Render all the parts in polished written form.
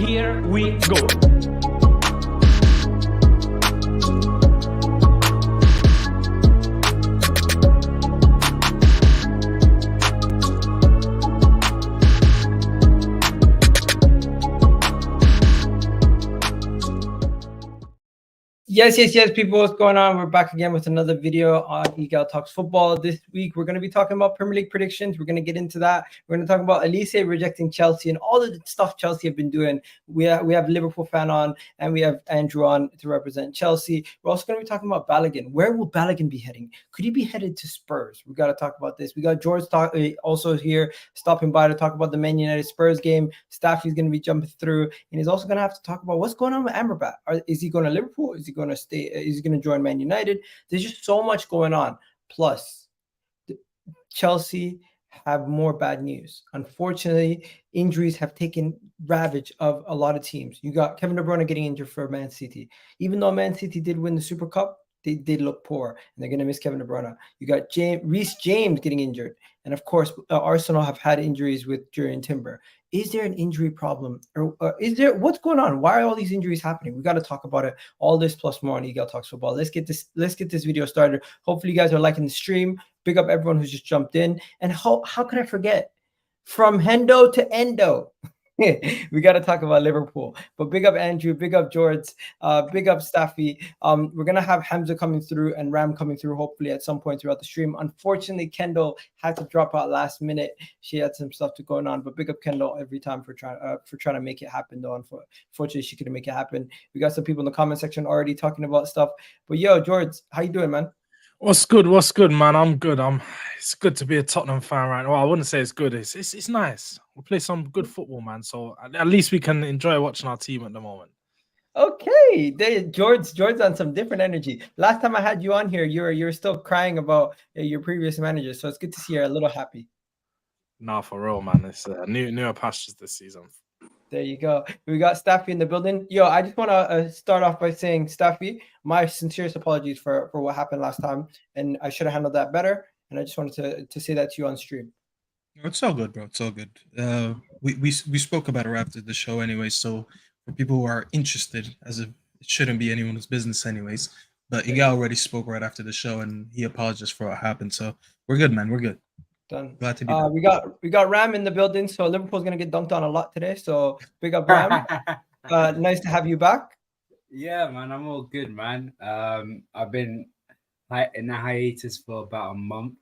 Here we go. Yes, people, what's going on? We're back again with another video on Egal Talks Football. This week, we're going to be talking about Premier League predictions. We're going to get into that. We're going to talk about Olise rejecting Chelsea and all of the stuff Chelsea have been doing. We have Liverpool fan on, and we have Andrew on to represent Chelsea. We're also going to be talking about Balogun. Where will Balogun be heading? Could he be headed to Spurs? We got to talk about this. We got George also here stopping by to talk about the Man United Spurs game. Staffy's going to be jumping through, and he's also going to have to talk about what's going on with Amrabat. Is he going to Liverpool? Is he going to stay? Is he going to join Man United? There's just so much going on. Plus, Chelsea have more bad news. Unfortunately, injuries have taken ravage of a lot of teams. You got Kevin De Bruyne getting injured for Man City. Even though Man City did win the Super Cup, they did look poor, and they're going to miss Kevin De Bruyne. You got Reece James getting injured. And of course, Arsenal have had injuries with Jurriën Timber. Is there an injury problem? Or is there, what's going on? Why are all these injuries happening? We got to talk about it. All this plus more on Egal Talks Football. Let's get this video started. Hopefully you guys are liking the stream. Big up everyone who's just jumped in. And how can I forget? From Hendo to Endo. We got to talk about Liverpool. But big up Andrew, big up George, big up Staffy. We're going to have Hamza coming through and Ram coming through hopefully at some point throughout the stream. Unfortunately, Kendall had to drop out last minute. She had some stuff going on, but big up Kendall every time for trying to make it happen, though. Unfortunately, she couldn't make it happen. We got some people in the comment section already talking about stuff. But yo, George, how you doing, man? What's good, man? I'm good. It's good to be a Tottenham fan right now. Well, I wouldn't say it's good. It's nice. We play some good football, man. So at least we can enjoy watching our team at the moment. Okay, George's on some different energy. Last time I had you on here, you're still crying about your previous manager. So it's good to see you're a little happy. Nah, for real, man. It's newer pastures this season. There you go. We got Staffy in the building. Yo, I just want to start off by saying, Staffy, my sincerest apologies for what happened last time. And I should have handled that better. And I just wanted to say that to you on stream. It's all good, bro. It's all good. We spoke about it after the show anyway. So for people who are interested, as if it shouldn't be anyone's business anyways. But Egal already spoke right after the show and he apologized for what happened. So we're good, man. We're good. Done. Glad to be done. We got Ram in the building, so Liverpool's gonna get dunked on a lot today. So big up, Ram. Nice to have you back. Yeah, man, I'm all good, man. I've been in a hiatus for about a month,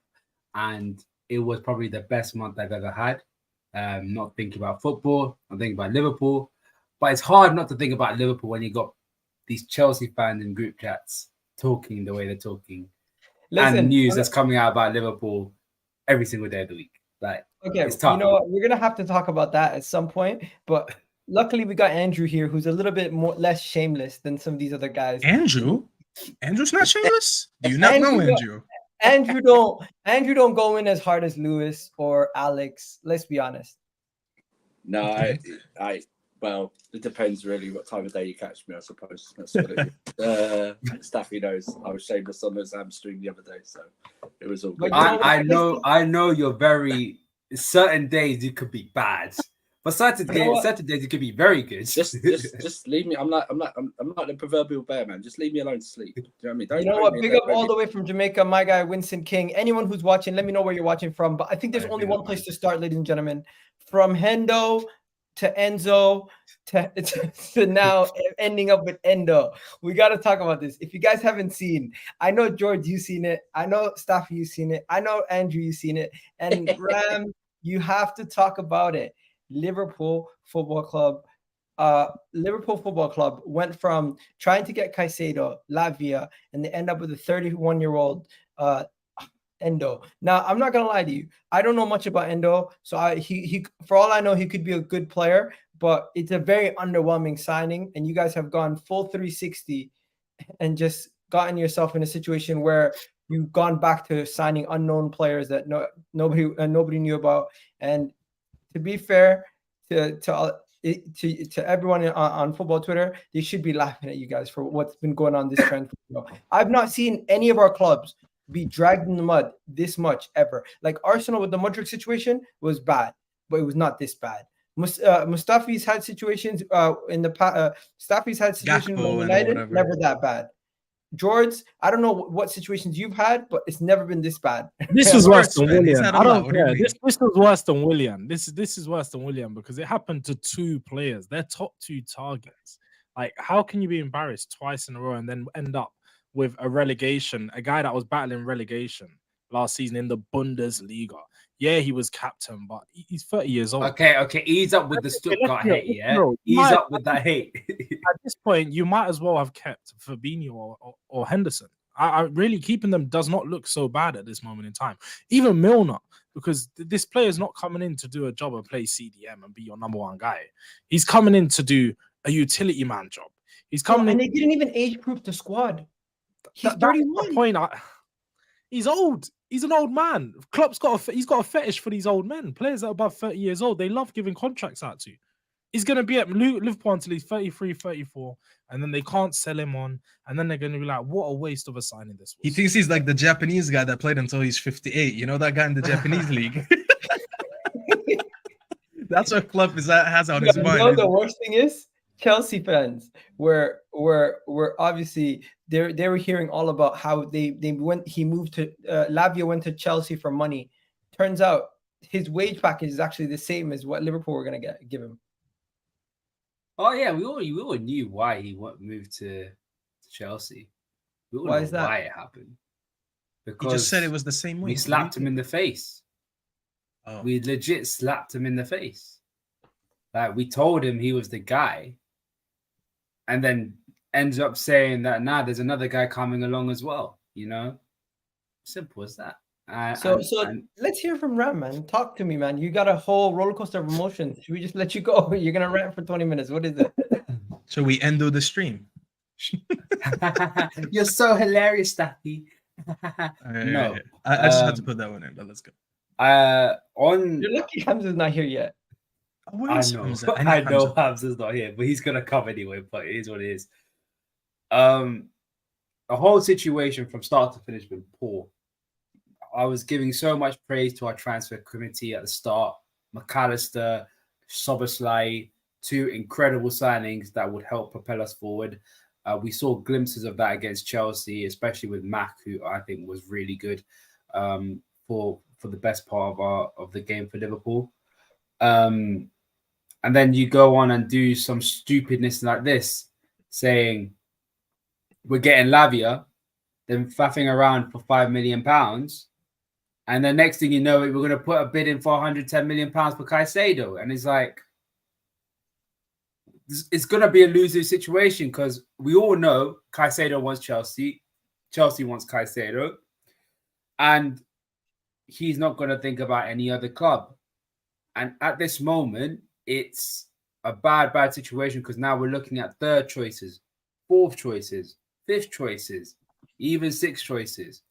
and it was probably the best month I've ever had. Not thinking about football, I'm thinking about Liverpool, but it's hard not to think about Liverpool when you got these Chelsea fans in group chats talking the way they're talking. Listen, and news that's coming out about Liverpool every single day of the week. Like, okay, it's tough. You know what? We're gonna have to talk about that at some point. But luckily, we got Andrew here, who's a little bit less shameless than some of these other guys. Andrew's not shameless. Do you not know Andrew? Andrew don't go in as hard as Lewis or Alex. Let's be honest. No, okay. Well, it depends really what time of day you catch me, I suppose. That's what it is. Staffy knows I was shameless on his stream the other day, so it was all good. I know you're very certain days you could be bad, but certain days you could be very good. Just leave me. I'm not the proverbial bear, man. Just leave me alone to sleep. Do you know what I mean? You know what? Big up all the way from Jamaica, my guy Winston King. Anyone who's watching, let me know where you're watching from. But I think there's only one place to start, ladies and gentlemen. From Hendo to Enzo to now ending up with Endo. We got to talk about this. If you guys haven't seen, I know George, you've seen it. I know Staffy, you've seen it. I know Andrew, you've seen it. And Ram, you have to talk about it. Liverpool Football Club went from trying to get Caicedo, Lavia, and they end up with a 31-year-old Endo. Now, I'm not gonna lie to you. I don't know much about Endo, so he for all I know, he could be a good player, but it's a very underwhelming signing. And you guys have gone full 360 and just gotten yourself in a situation where you've gone back to signing unknown players that nobody knew about. And to be fair to everyone on football Twitter, they should be laughing at you guys for what's been going on this trend. I've not seen any of our clubs be dragged in the mud this much ever. Like Arsenal with the Mudryk situation was bad, but it was not this bad. Mustafi's had situations in the past. Mustafi's had situations Gakpo with and United, whatever. never that bad. George, I don't know what situations you've had, but it's never been this bad. This was worse than man. He's Willian. had a I lot. don't What do you care. mean? This was worse than Willian. This is worse than Willian because it happened to 2 players. Their top 2 targets. Like, how can you be embarrassed twice in a row and then end up with a relegation? A guy that was battling relegation last season in the Bundesliga. Yeah, he was captain, but he's 30 years old. Okay, ease up with the Stuttgart hate, yeah? No, Ease up with that hate. At this point, you might as well have kept Fabinho or Henderson. I really keeping them does not look so bad at this moment in time. Even Milner, because this player is not coming in to do a job and play CDM and be your number 1 guy. He's coming in to do a utility man job. He's coming in. And they didn't even age-proof the squad. He's 31. That's the point. He's old. He's an old man. Klopp's got a fetish for these old men. Players that are above 30 years old, they love giving contracts out to. He's going to be at Liverpool until he's 33, 34, and then they can't sell him on, and then they're going to be like, what a waste of a signing this was. He thinks he's like the Japanese guy that played until he's 58. You know that guy in the Japanese league? That's what Klopp has on his mind. You know the worst thing is? Chelsea fans were obviously they were hearing all about how he moved to Lavia went to Chelsea for money. Turns out his wage package is actually the same as what Liverpool were going to give him. Oh yeah, we all knew why he moved to Chelsea. We all Why know is that? why it happened. He just said it was the same way. We slapped him in the face. Oh. We legit slapped him in the face. Like, we told him he was the guy, and then ends up saying that there's another guy coming along as well. You know, simple as that. So let's hear from Ram, man. Talk to me, man. You got a whole roller coaster of emotions. Should we just let you go? You're gonna rant for 20 minutes. What is it? So we end the stream. You're so hilarious, Staffy. No, I just had to put that one in, but let's go. You're lucky Hamza's not here yet. I know Hamza's not here, but he's gonna come anyway. But it is what it is. The whole situation from start to finish been poor. I was giving so much praise to our transfer committee at the start. McAllister, Soboslai, 2 incredible signings that would help propel us forward. We saw glimpses of that against Chelsea, especially with Mac, who I think was really good for the best part of the game for Liverpool. And then you go on and do some stupidness like this, saying we're getting Lavia, then faffing around for £5 million. And the next thing you know, we're going to put a bid in for £110 million for Caicedo. And it's like, it's going to be a losing situation because we all know Caicedo wants Chelsea. Chelsea wants Caicedo. And he's not going to think about any other club. And at this moment, it's a bad situation because now we're looking at 3rd choices, 4th choices, 5th choices, even 6th choices.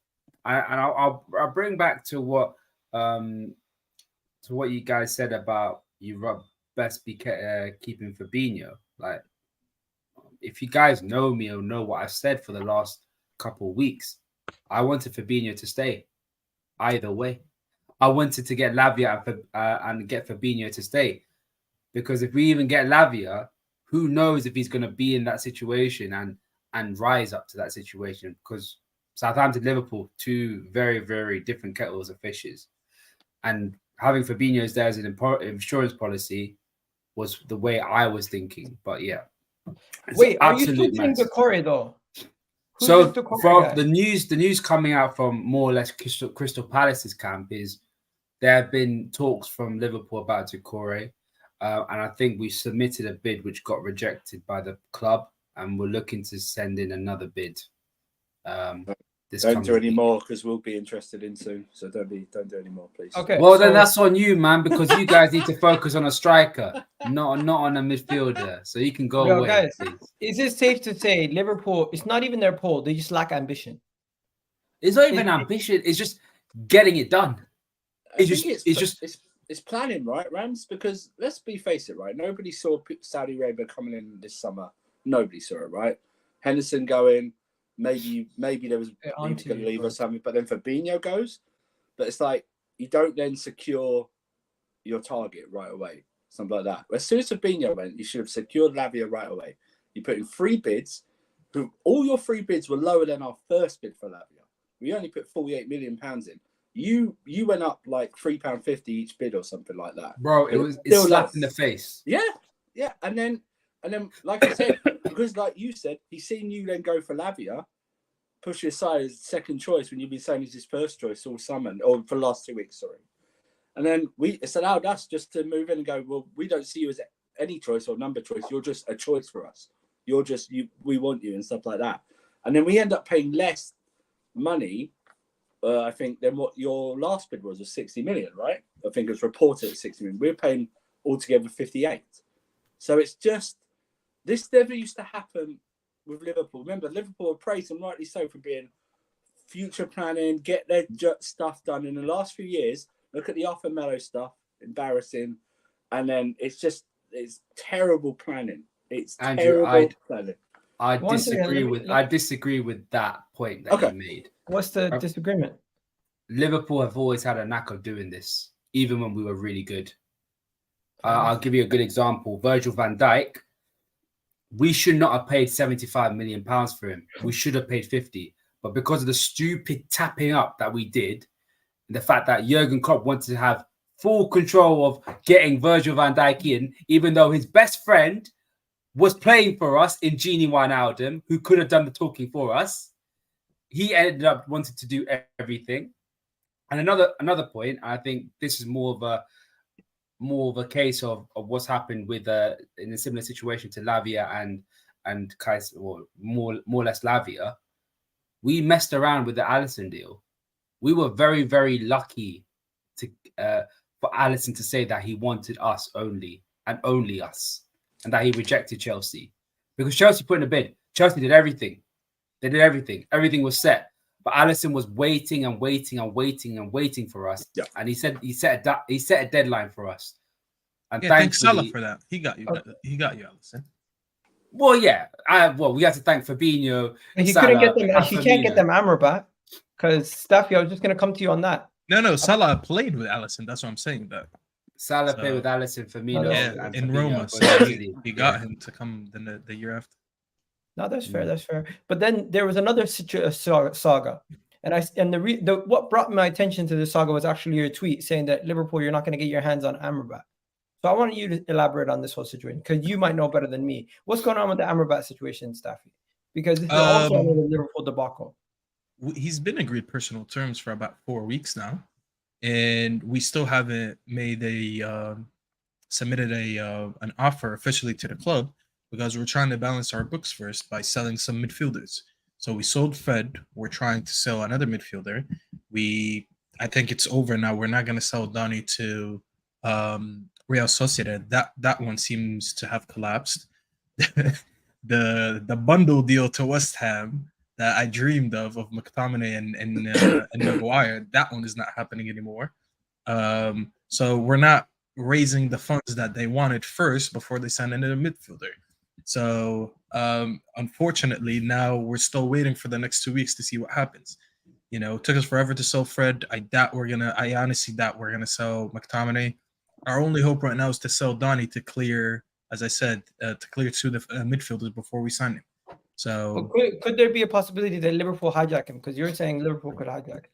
And I'll bring back to what you guys said about you best be keeping Fabinho. Like, if you guys know me or know what I've said for the last couple of weeks, I wanted Fabinho to stay. Either way, I wanted to get Lavia and get Fabinho to stay, because if we even get Lavia, who knows if he's going to be in that situation and rise up to that situation? Because Southampton, Liverpool, 2 very, very different kettles of fishes. And having Fabinho there as an insurance policy was the way I was thinking. But yeah. Wait, are you still doing Decore though? So from the news coming out from more or less Crystal Palace's camp is there have been talks from Liverpool about Decore. And I think we submitted a bid which got rejected by the club. And we're looking to send in another bid. Don't do any more because we'll be interested in soon. So don't do any more, please. Okay. Well, then that's on you, man, because you guys need to focus on a striker, not on a midfielder. So you can go away. Guys, please. Is it safe to say Liverpool? It's not even their poll. They just lack ambition. It's not even ambition. It's just getting it done. It's planning, right, Rams? Because let's face it, right? Nobody saw Saudi Arabia coming in this summer. Nobody saw it, right? Henderson going. Maybe there was going to leave or something, but then Fabinho goes. But it's like you don't then secure your target right away. something like that. As soon as Fabinho went, you should have secured Lavia right away. You put in 3 bids. All your 3 bids were lower than our first bid for Lavia. We only put £48 million in. You went up like £3.50 each bid or something like that, bro. It's slapped in the face. Yeah. And then, like I said, because like you said, he's seen you then go for Lavia, push you aside as second choice when you've been saying he's his first choice all summer, or for the last 2 weeks, sorry. And then it's allowed us just to move in and go, well, we don't see you as any choice or number choice. You're just a choice for us. You're just we want you and stuff like that. And then we end up paying less money, I think, than what your last bid was 60 million, right? I think it was reported at 60 million. We're paying altogether 58. So it's just, this never used to happen with Liverpool. Remember, Liverpool were praised, and rightly so, for being future planning, get their stuff done. In the last few years, look at the Arthur Melo stuff, embarrassing. And then it's terrible planning. It's Andrew, terrible planning. I disagree with that point that you made. What's the disagreement? Liverpool have always had a knack of doing this, even when we were really good. I'll give you a good example. Virgil van Dijk, we should not have paid £75 million for him. We should have paid 50. But because of the stupid tapping up that we did, and the fact that Jurgen Klopp wanted to have full control of getting Virgil van Dijk in, even though his best friend was playing for us in Gini Wijnaldum, who could have done the talking for us, he ended up wanting to do everything. And another point, I think this is more of a case of what's happened with in a similar situation to Lavia and Kais, or more or less Lavia. We messed around with the Alisson deal. We were very, very lucky for Alisson to say that he wanted us only and only us, and that he rejected Chelsea, because Chelsea put in a bid. Chelsea did everything. They did everything. Everything was set. But Alisson was waiting and waiting and waiting and waiting for us. Yeah. And he set a deadline for us. And thanks Salah for that. He got you. He got you, Alisson. Well, yeah. We have to thank Fabinho. He couldn't get them. He can't get them Amrabat, because Staffy, I was just going to come to you on that. No. Salah played with Alisson. That's what I'm saying. That Salah played with Alisson, Firmino, and in Roma. So he got him to come the year after. No, that's fair. That's fair. But then there was another saga, and what brought my attention to this saga was actually your tweet saying that Liverpool, you're not going to get your hands on Amrabat. So I want you to elaborate on this whole situation, because you might know better than me. What's going on with the Amrabat situation, Staffy? Because this is also another Liverpool debacle. He's been agreed personal terms for about 4 weeks now, and we still haven't made submitted an offer officially to the club, because we're trying to balance our books first by selling some midfielders. So we sold Fred. We're trying to sell another midfielder. I think it's over now. We're not going to sell Donny to Real Sociedad. That one seems to have collapsed. The bundle deal to West Ham that I dreamed of McTominay and Maguire, that one is not happening anymore. So we're not raising the funds that they wanted first before they signed another midfielder. So unfortunately, now we're still waiting for the next 2 weeks to see what happens. You know, it took us forever to sell Fred. I honestly doubt we're gonna sell McTominay. Our only hope right now is to sell Donny to clear, as I said, to clear 2 midfielders before we sign him. So could there be a possibility that Liverpool hijack him? Because you're saying Liverpool could hijack him.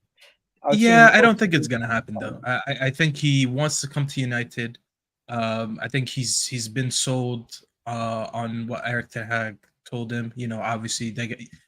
I don't think it's gonna happen though. I think he wants to come to United. I think he's been sold on what Eric Ten Hag told him. You know, obviously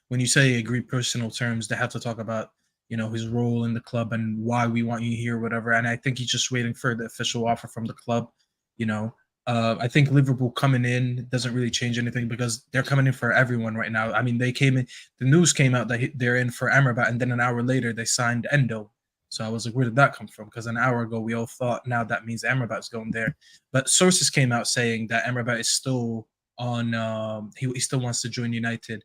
when you say agree personal terms, they have to talk about, you know, his role in the club and why we want you here, whatever. And I think he's just waiting for the official offer from the club. You know, I think Liverpool coming in doesn't really change anything, because they're coming in for everyone right now. I mean, they came in, the news came out that they're in for Amrabat, and then an hour later they signed Endo. So I was like, where did that come from? Because an hour ago we all thought now that means Amrabat's going there. But sources came out saying that Amrabat is still on. He still wants to join United.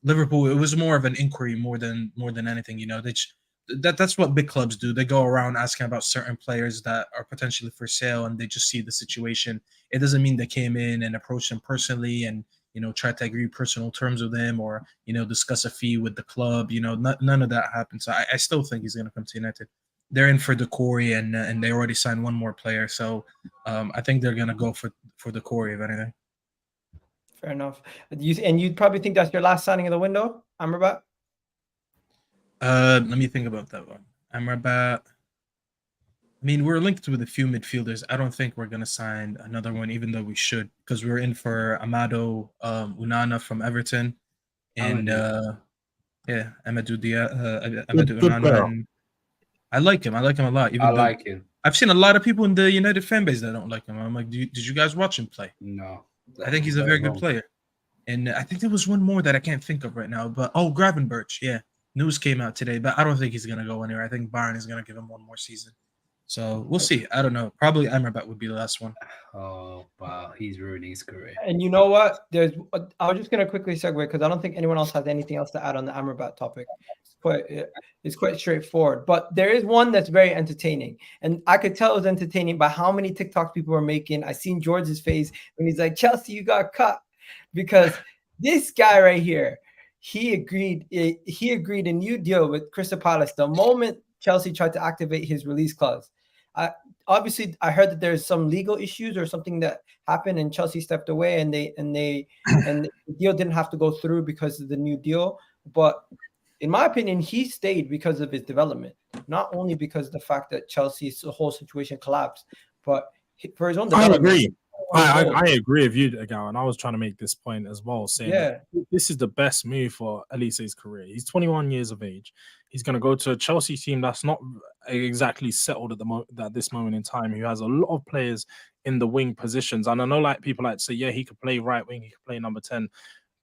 Liverpool, it was more of an inquiry more than anything. You know, that's what big clubs do. They go around asking about certain players that are potentially for sale, and they just see the situation. It doesn't mean they came in and approached them personally and, you know, try to agree personal terms with them, or, you know, discuss a fee with the club. You know, none of that happened. So I still think he's going to come to United. they're in for Decore, and they already signed one more player. So I think they're gonna go for Decore if anything. Fair enough. You'd probably think that's your last signing of the window, Amrabat? Let me think about that one. Amrabat. I mean, we're linked with a few midfielders. I don't think we're gonna sign another one, even though we should, because we're in for Amado Unana from Everton, and yeah, Amadou Good Unana. player. And I like him. I like him a lot. Even I though like him. I've seen a lot of people in the United fan base that don't like him. I'm like, did you guys watch him play? No. I think he's a very good player. And I think there was one more that I can't think of right now. But Gravenberch, yeah. News came out today, but I don't think he's gonna go anywhere. I think Bayern is gonna give him one more season. So we'll see. I don't know. Probably Amrabat would be the last one. Oh, wow. He's ruining his career. And you know what? I was just going to quickly segue because I don't think anyone else has anything else to add on the Amrabat topic. It's quite straightforward. But there is one that's very entertaining. And I could tell it was entertaining by how many TikToks people were making. I seen George's face when he's like, Chelsea, you got cut. Because this guy right here, he agreed a new deal with Crystal Palace the moment Chelsea tried to activate his release clause. Obviously, I heard that there's some legal issues or something that happened, and Chelsea stepped away, and the deal didn't have to go through because of the new deal. But in my opinion, he stayed because of his development, not only because of the fact that Chelsea's whole situation collapsed, but for his own development. I agree. I agree with you, Egal, and I was trying to make this point as well, saying that this is the best move for Olise's career. He's 21 years of age. He's going to go to a Chelsea team that's not exactly settled at this moment in time, who has a lot of players in the wing positions. And I know like people like to say, yeah, he could play right wing, he could play number 10.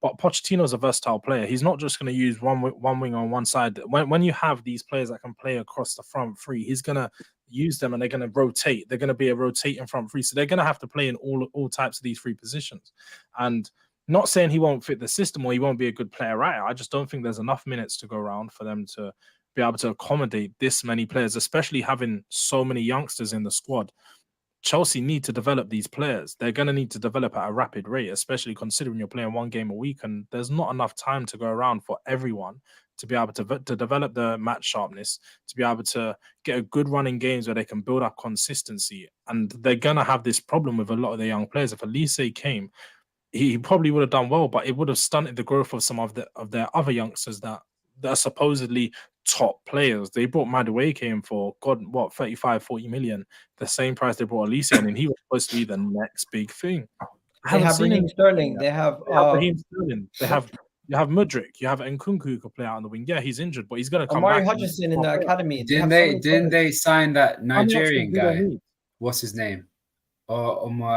But Pochettino's a versatile player. He's not just going to use one wing on one side. When you have these players that can play across the front three, he's going to use them and they're going to rotate. They're going to be a rotating front three. So they're going to have to play in all types of these three positions. And not saying he won't fit the system or he won't be a good player, right? I just don't think there's enough minutes to go around for them to be able to accommodate this many players, especially having so many youngsters in the squad. Chelsea need to develop these players. They're going to need to develop at a rapid rate, especially considering you're playing one game a week and there's not enough time to go around for everyone to be able to develop the match sharpness, to be able to get a good run in games where they can build up consistency. And they're going to have this problem with a lot of the young players. If Olise came, he probably would have done well, but it would have stunted the growth of some of their other youngsters that are supposedly top players. They brought Madueke in for 35-40 million, the same price they brought Olise in, and he was supposed to be the next big thing. They have Raheem Sterling. They have Raheem Sterling. You have Mudryk. You have Nkunku who could play out on the wing. Yeah, he's injured, but he's going to come Amari back. Hutchinson in the academy. Didn't they sign that Nigerian guy? What's his name? I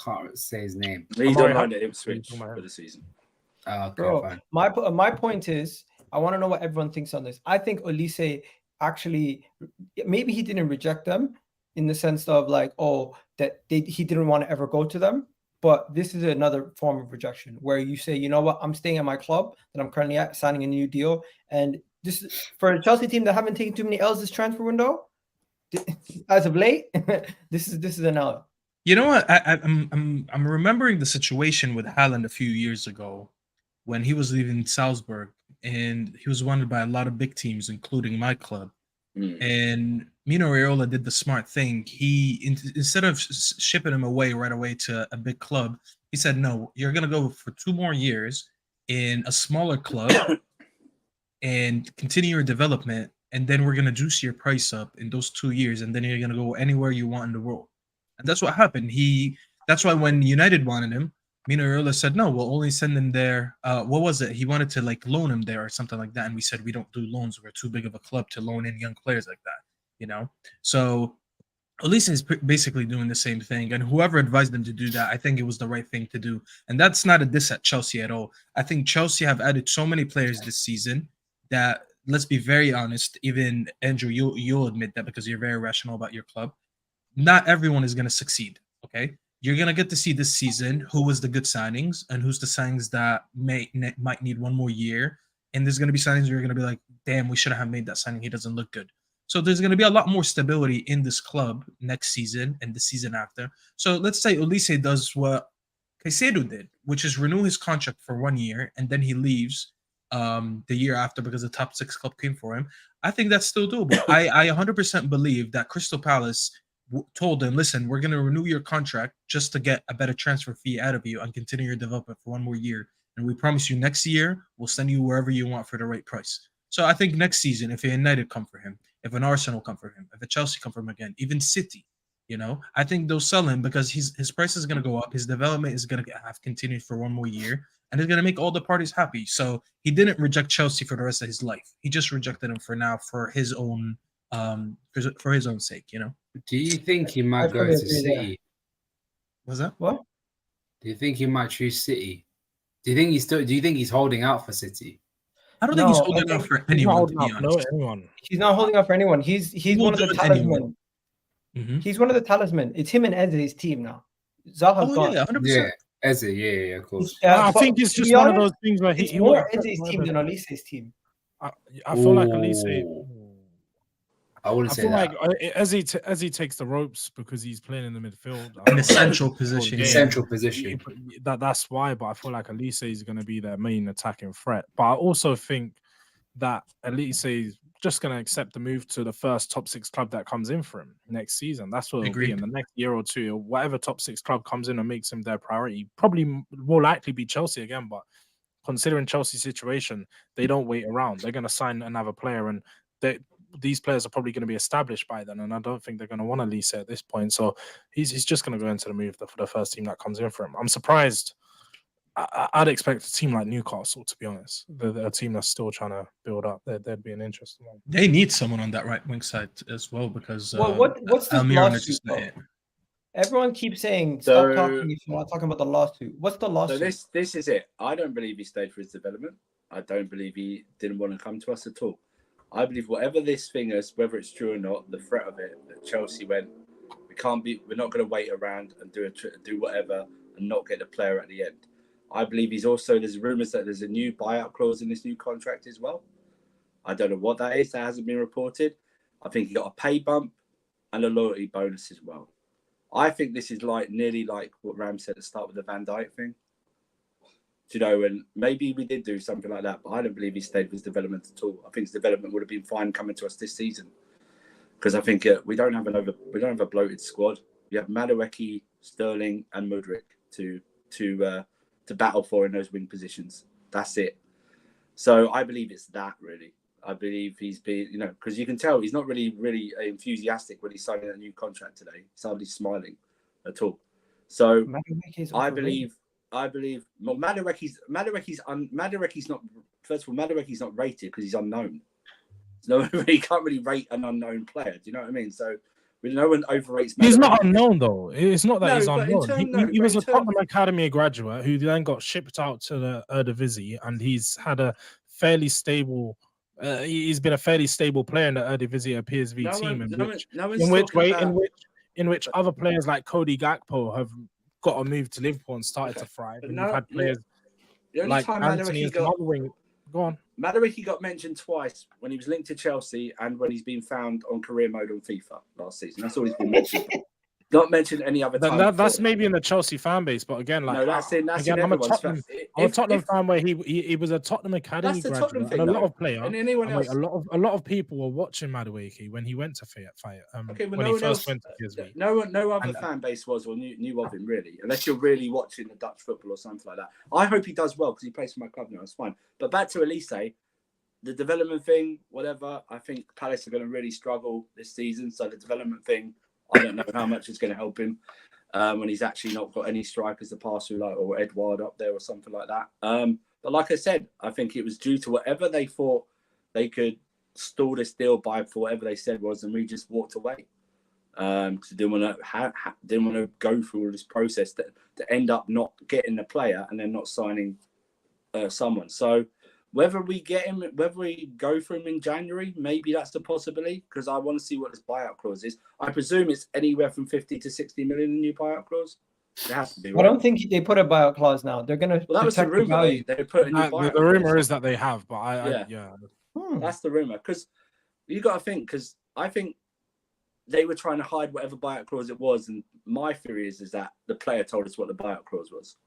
can't say his name. He's online at Ipswich for the season. Okay, Bro, fine. my point is, I want to know what everyone thinks on this. I think Olise actually, maybe he didn't reject them in the sense of like, he didn't want to ever go to them. But this is another form of rejection where you say, you know what, I'm staying at my club that I'm currently at, signing a new deal. And this is for a Chelsea team that haven't taken too many L's this transfer window, as of late, this is an L. You know what? I'm remembering the situation with Haaland a few years ago when he was leaving Salzburg and he was wanted by a lot of big teams, including my club. And Mino Raiola did the smart thing. He, instead of shipping him away right away to a big club, he said, no, you're going to go for 2 more years in a smaller club and continue your development. And then we're going to juice your price up in those 2 years. And then you're going to go anywhere you want in the world. And that's what happened. That's why when United wanted him, Mino Raiola said, no, we'll only send him there. What was it? He wanted to like loan him there or something like that. And we said, we don't do loans. We're too big of a club to loan in young players like that, you know? So Olise is basically doing the same thing. And whoever advised them to do that, I think it was the right thing to do. And that's not a diss at Chelsea at all. I think Chelsea have added so many players this season that, let's be very honest, even Andrew, you'll admit that because you're very rational about your club. Not everyone is going to succeed, okay? You're going to get to see this season who was the good signings and who's the signings that might need 1 more year. And there's going to be signings where you're going to be like, damn, we shouldn't have made that signing. He doesn't look good. So there's going to be a lot more stability in this club next season and the season after. So let's say Olise does what Caicedo did, which is renew his contract for 1 year and then he leaves the year after because the top 6 club came for him. I think that's still doable. I 100% believe that Crystal Palace told him, listen, we're going to renew your contract just to get a better transfer fee out of you and continue your development for 1 more year. And we promise you next year, we'll send you wherever you want for the right price. So I think next season, if a United come for him, if an Arsenal come for him, if a Chelsea come for him again, even City, I think they'll sell him because his price is going to go up. His development is going to have continued for 1 more year, and it's going to make all the parties happy. So he didn't reject Chelsea for the rest of his life. He just rejected him for now for his own sake. Do you think he might go to City? What's that? What? Do you think he might choose City? Do you think he's holding out for City? I don't think he's holding out for anyone. To be honest, he's not holding out for anyone. He's one of the talisman. Mm-hmm. He's one of the talisman. It's him and Eze's team now. Zaha's gone. Yeah, 100%. Yeah, Eze, yeah, of course. I think it's just one of those things where he more Eze's team than Olise's team. I feel like Olise. I wouldn't say that. Like as he takes the ropes because he's playing in the midfield, in the central position. Central position. That's why. But I feel like Olise is going to be their main attacking threat. But I also think that Olise is just going to accept the move to the first top 6 club that comes in for him next season. That's what it'll be in the next year or two. Whatever top 6 club comes in and makes him their priority, probably more likely be Chelsea again. But considering Chelsea's situation, they don't wait around. They're going to sign another player, and these players are probably going to be established by then. And I don't think they're going to want Olise at this point. So he's just going to go into the move for the first team that comes in for him. I'm surprised. I'd expect a team like Newcastle, to be honest. They're a team that's still trying to build up. They'd be an interesting one. They need someone on that right wing side as well because what's this lawsuit? Everyone keeps saying stop talking if you're not talking about the lawsuit. What's the lawsuit? So this is it. I don't believe he stayed for his development. I don't believe he didn't want to come to us at all. I believe whatever this thing is, whether it's true or not, the threat of it, that Chelsea went, we're not going to wait around and do whatever and not get the player at the end. I believe there's rumours that there's a new buyout clause in this new contract as well. I don't know what that is. That hasn't been reported. I think he got a pay bump and a loyalty bonus as well. I think this is nearly like what Ram said at the start with the Van Dijk thing. And maybe we did do something like that, but I don't believe he stayed with his development at all. I think his development would have been fine coming to us this season because I think we don't have a bloated squad. We have Madueke, Sterling, and Mudryk to battle for in those wing positions. That's it. So I believe it's that really. I believe he's been, because you can tell he's not really enthusiastic when he's signing that new contract today. He's hardly smiling at all. So I believe Madueke's not. First of all, Madueke's not rated because he's unknown. No, he can't really rate an unknown player. Do you know what I mean? So no one overrates Madueke. He's not unknown though. It's not that he's unknown. He was a Tottenham Academy graduate who then got shipped out to the Eredivisie, and he's had a fairly stable. He's been a fairly stable player in the Eredivisie at PSV team, in which other players like Cody Gakpo have got to move to Liverpool and started to thrive. And you've had players like Anthony Go on. Madueke got mentioned twice when he was linked to Chelsea and when he's been found on career mode on FIFA last season. That's all he's been mentioned. Not mentioned any other time. That's maybe in the Chelsea fan base, but again, I'm a Tottenham fan where he was a Tottenham Academy graduate, and a lot of players, a lot of people were watching Madueke when he went to Fayette. When he first went to PSV. No other fan base was or knew of him really, unless you're really watching the Dutch football or something like that. I hope he does well because he plays for my club now. It's fine. But back to Olise, the development thing, whatever. I think Palace are going to really struggle this season. So the development thing, I don't know how much it's going to help him when he's actually not got any strikers to pass through, or Edouard up there or something like that. But like I said, I think it was due to whatever they thought they could stall this deal by for whatever they said was, and we just walked away because they didn't want to go through all this process to end up not getting the player and then not signing someone. So whether we get him, whether we go for him in January, maybe that's the possibility because I want to see what this buyout clause is. I presume it's anywhere from 50 to 60 million in new buyout clause. It has to be. Right? I don't think they put a buyout clause now. They're going to. Well, that was the rumor. They put a new buyout. The rumor is that they have, but that's the rumor because you got to think because I think they were trying to hide whatever buyout clause it was, and my theory is that the player told us what the buyout clause was,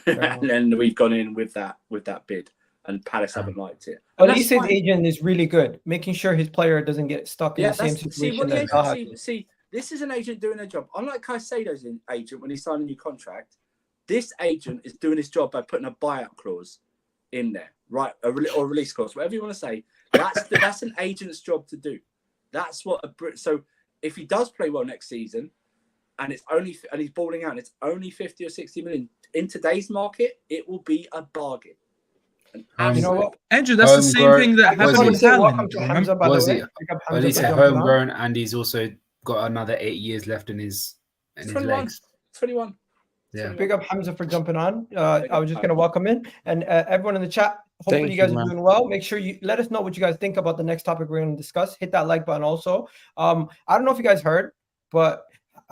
and then we've gone in with that bid. and Palace haven't liked it. And that's Olise's fine. agent is really good, making sure his player doesn't get stuck in Yeah, the same that's situation that Zaha did. see, this is an agent doing a job. Unlike Caicedo's agent when he signed a new contract, this agent is doing his job by putting a buyout clause in there, right? Or release clause, whatever you want to say. That's an agent's job to do. That's what so if he does play well next season, and he's balling out, and it's only 50 or 60 million in today's market, it will be a bargain. You know what, Andrew, that's the same thing that happened with welcome Haaland. to Hamza, by the Was way. it? Pick up Well, Hamza he's for jumping on. homegrown, and he's also got another 8 years left in his 21. legs. 21. Yeah. Big up Hamza for jumping on. I was just going to welcome in, and everyone in the chat. Hopefully Thank you guys you, are man. doing well. Make sure you let us know what you guys think about the next topic we're going to discuss. Hit that like button also. I don't know if you guys heard, but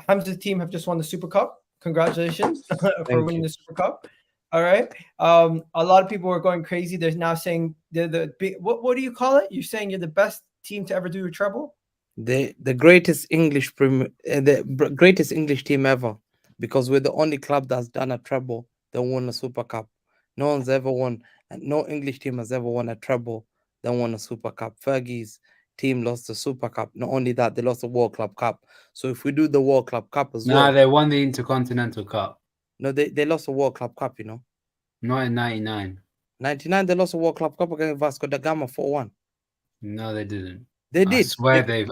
Hamza's team have just won the Super Cup. Congratulations for winning the Super Cup. All right. A lot of people are going crazy. They're now saying they're the big. What do you call it? You're saying you're the best team to ever do a treble. The greatest English greatest English team ever, because we're the only club that's done a treble that won a Super Cup. No one's ever won, and no English team has ever won a treble that won a Super Cup. Fergie's team lost the Super Cup. Not only that, they lost the World Club Cup. So if we do the World Club Cup as well, They won the Intercontinental Cup. no, they lost the World Club Cup. You know, Not in 99. 99 they lost the World Club Cup against Vasco da Gama 4-1. No, they didn't. They did. I swear they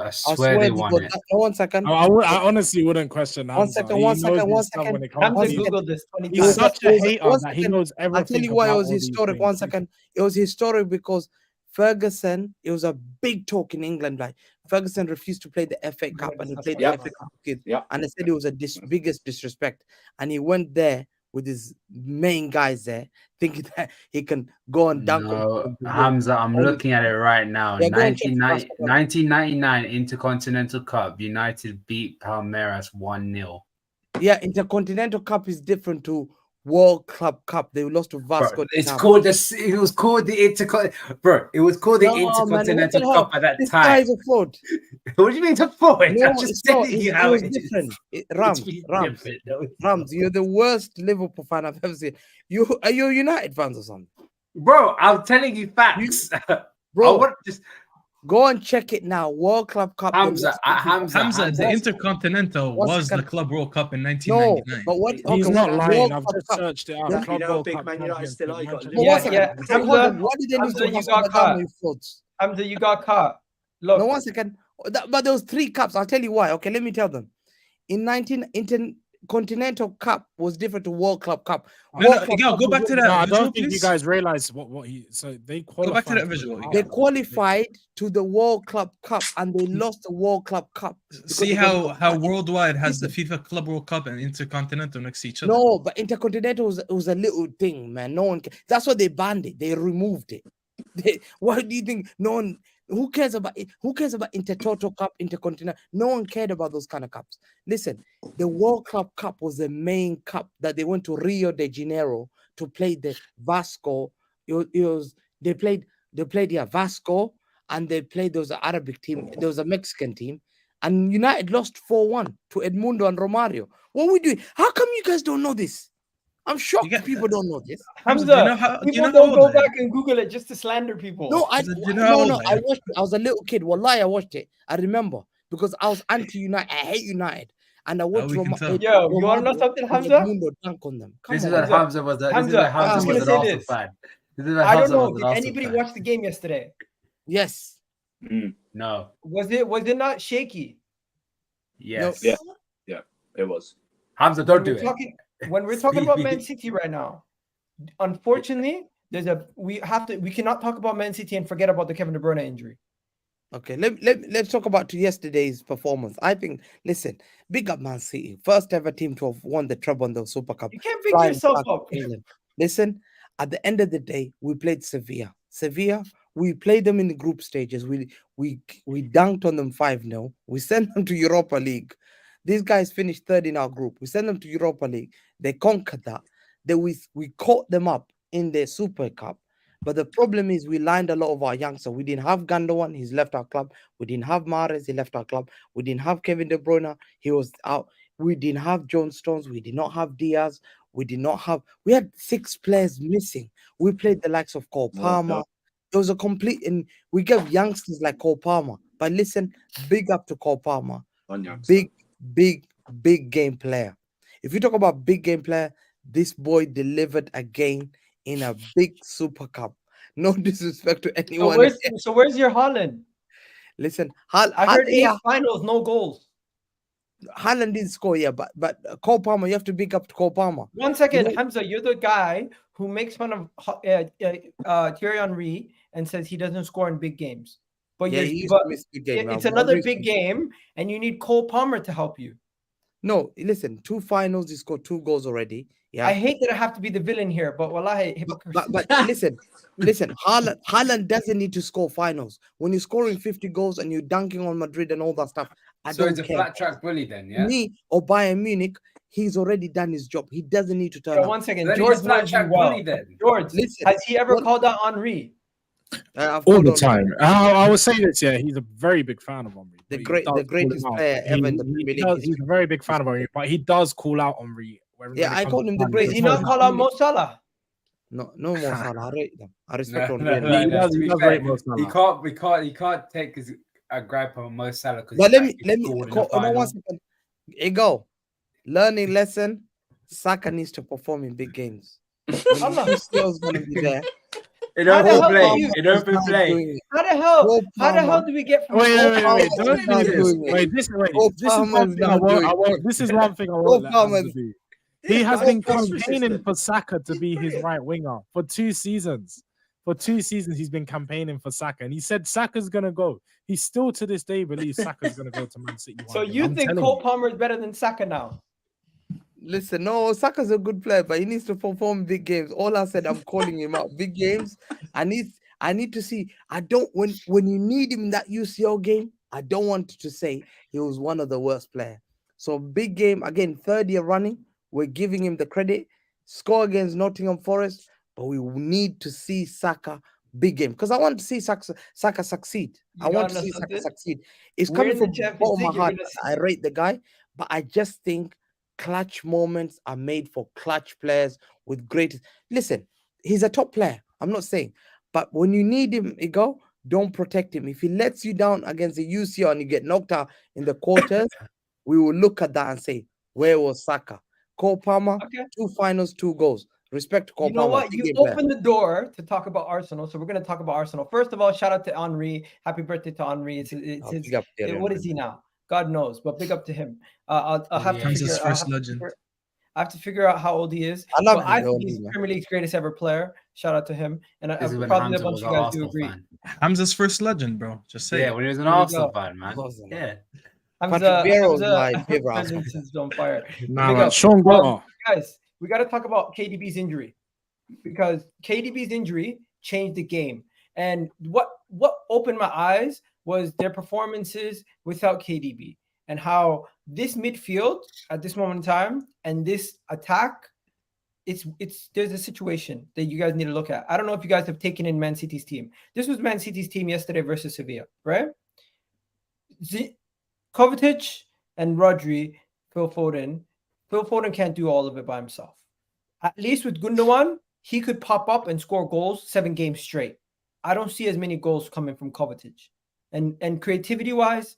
won it. No, 1 second. I honestly wouldn't question that. 1 second, 1 second, 1 second. Hamza One Googled this. He's such a hater One that he second. knows everything. I'll tell you why it about was all these historic. things. 1 second. It was historic because Ferguson, it was a big talk in England. Like Ferguson refused to play the FA Cup and he played the FA Cup kids. Yeah. And they said it was a biggest disrespect. And he went there with his main guys there, thinking that he can go and dunk on Hamza, I'm looking at it right now. Yeah, go and check 1999 Intercontinental Cup, United beat Palmeiras 1-0. Yeah, Intercontinental Cup is different to World Club Cup. They lost to Vasco. It was called the Intercontinental Cup at that this time. Guys are fraud. What do you mean to fraud? No, I'm just it's not. telling you It how was it is. different. Different. Rams, you're the worst Liverpool fan I've ever seen. Are you United fans or something? Bro, I'm telling you facts. Bro, go and check it now. World Club Cup. Hamza, the Intercontinental was the Club World Cup in 1999. No, but what? He's not lying. I've just Cup. searched it out. Yeah. Club You know, World big Cup Man United still are. You got champion. Yeah. Why did they lose Hamza, to you Vasco got da caught. Gama in frauds? Hamza, you got caught. Look. No, 1 second. But there was 3 cups. I'll tell you why. Okay, let me tell them. In Intercontinental Cup was different to World Club Cup. Go back to that. No, I visual, don't think please. you guys realize what he. So they qualified. Go back to that visual. They qualified to the World Club Cup and they lost the World Club Cup. See how worldwide has the FIFA Club World Cup and Intercontinental next to each other. No, but Intercontinental was a little thing, man. No one. That's why they banned it. They removed it. Why do you think no one? Who cares about it? Who cares about Intertoto Cup, Intercontinental? No one cared about those kind of cups. Listen, the World Club Cup was the main cup that they went to Rio de Janeiro to play the Vasco. They played Vasco, and they played there was an Arabic team, there was a Mexican team, and United lost 4-1 to Edmundo and Romario. What are we doing? How come you guys don't know this? I'm shocked people don't know this. Hamza, people don't go back and Google it just to slander people. No, I watched it. I was a little kid. Wallahi, I watched it. I remember because I was anti-United. I hate United. And I watched Yo, you want to know something, Hamza? Dunk on them. This is what Hamza was. This is what Hamza was an Arsenal fan. I don't know. Did anybody watch the game yesterday? Yes. No. Was it not shaky? Yes. Yeah. It was. Hamza, don't do it. When we're talking about Man City right now, unfortunately, we cannot talk about Man City and forget about the Kevin De Bruyne injury. Okay, let's talk about yesterday's performance. I think, listen, big up Man City, first ever team to have won the treble in the Super Cup. You can't pick yourself up. England. Listen, at the end of the day, we played Sevilla. We played them in the group stages. We dunked on them 5-0. We sent them to Europa League. These guys finished third in our group. We sent them to Europa League. They conquered that. Then we caught them up in the Super Cup. But the problem is we lined a lot of our youngsters. We didn't have Gundogan. He's left our club. We didn't have Mahrez. He left our club. We didn't have Kevin De Bruyne. He was out. We didn't have John Stones. We did not have Diaz. We did not have. We had 6 players missing. We played the likes of Cole Palmer. It was a complete, and we gave youngsters like Cole Palmer. But listen, big up to Cole Palmer. Big game player. If you talk about big game player, this boy delivered again in a big Super Cup. No disrespect to anyone. So where's your Haaland? Listen, I heard 8 finals, no goals. Haaland didn't score, yeah, but Cole Palmer, you have to big up to Cole Palmer. 1 second, Hamza, you're the guy who makes fun of Thierry Henry and says he doesn't score in big games. But yeah, it's another big game, and you need Cole Palmer to help you. No, listen, 2 finals, he scored 2 goals already. Yeah, I hate that I have to be the villain here, but wallahi, hypocrisy. But listen, Haaland doesn't need to score finals. When you're scoring 50 goals and you're dunking on Madrid and all that stuff, I don't care. It's a flat track bully then, yeah? Me or Bayern Munich, he's already done his job. He doesn't need to turn up. 1 second, Then George flat track bully then. George, listen, has he ever called out Henry? All the time. I would say this, yeah, he's a very big fan of Henry. The greatest player ever in the Premier League. He's a very big fan of Henry, but he does call out Henry. Yeah, I call him the greatest. Does he not call out Mo Salah? No Mo Salah. I rate them. I respect him. He does rate Mo Salah. He can't take a gripe on Mo Salah. But let me on 1 second. Egal, learning lesson. Saka needs to perform in big games. UCL's gonna be there. In open play. How the hell do we get from wait. Don't do this. This is one thing I won't let Hamza do. He has been campaigning for Saka to be his right winger for 2 seasons. For 2 seasons, he's been campaigning for Saka, and he said Saka's gonna go. He still to this day believes Saka's gonna go to Man City. So you think Cole Palmer is better than Saka now? Listen, no, Saka's a good player, but he needs to perform big games. All I said, I'm calling him out. Big games. I need to see. I don't when you need him in that UCL game, I don't want to say he was one of the worst players. So big game again, 3rd year running. We're giving him the credit. Score against Nottingham Forest, but we need to see Saka big game because I want to see Saka succeed. I want to see Saka succeed. It's coming from the bottom of my heart. I rate the guy, but I just think clutch moments are made for clutch players with great. Listen, he's a top player. I'm not saying, but when you need him, Egal, don't protect him. If he lets you down against the UCL and you get knocked out in the quarters, we will look at that and say, where was Saka? Cole Palmer, 2 finals, 2 goals. Respect to Cole Palmer. You know what? You opened the door to talk about Arsenal, so we're going to talk about Arsenal. First of all, shout out to Henry. Happy birthday to Henry. What is he now? God knows, but big up to him. I'll have to figure out how old he is. I think he's Premier League's greatest ever player. Shout out to him. And probably a bunch of you guys do agree. Hamza's first legend, bro. Just say when he was an Arsenal fan, man. Yeah. Hamza presence is on fire. Sean Gotter. Guys, we got to talk about KDB's injury because KDB's injury changed the game. And what opened my eyes was their performances without KDB and how this midfield at this moment in time and this attack, there's a situation that you guys need to look at. I don't know if you guys have taken in Man City's team. This was Man City's team yesterday versus Sevilla, right? Kovacic and Rodri, Phil Foden can't do all of it by himself. At least with Gundogan, he could pop up and score goals 7 games straight. I don't see as many goals coming from Kovacic. And creativity-wise,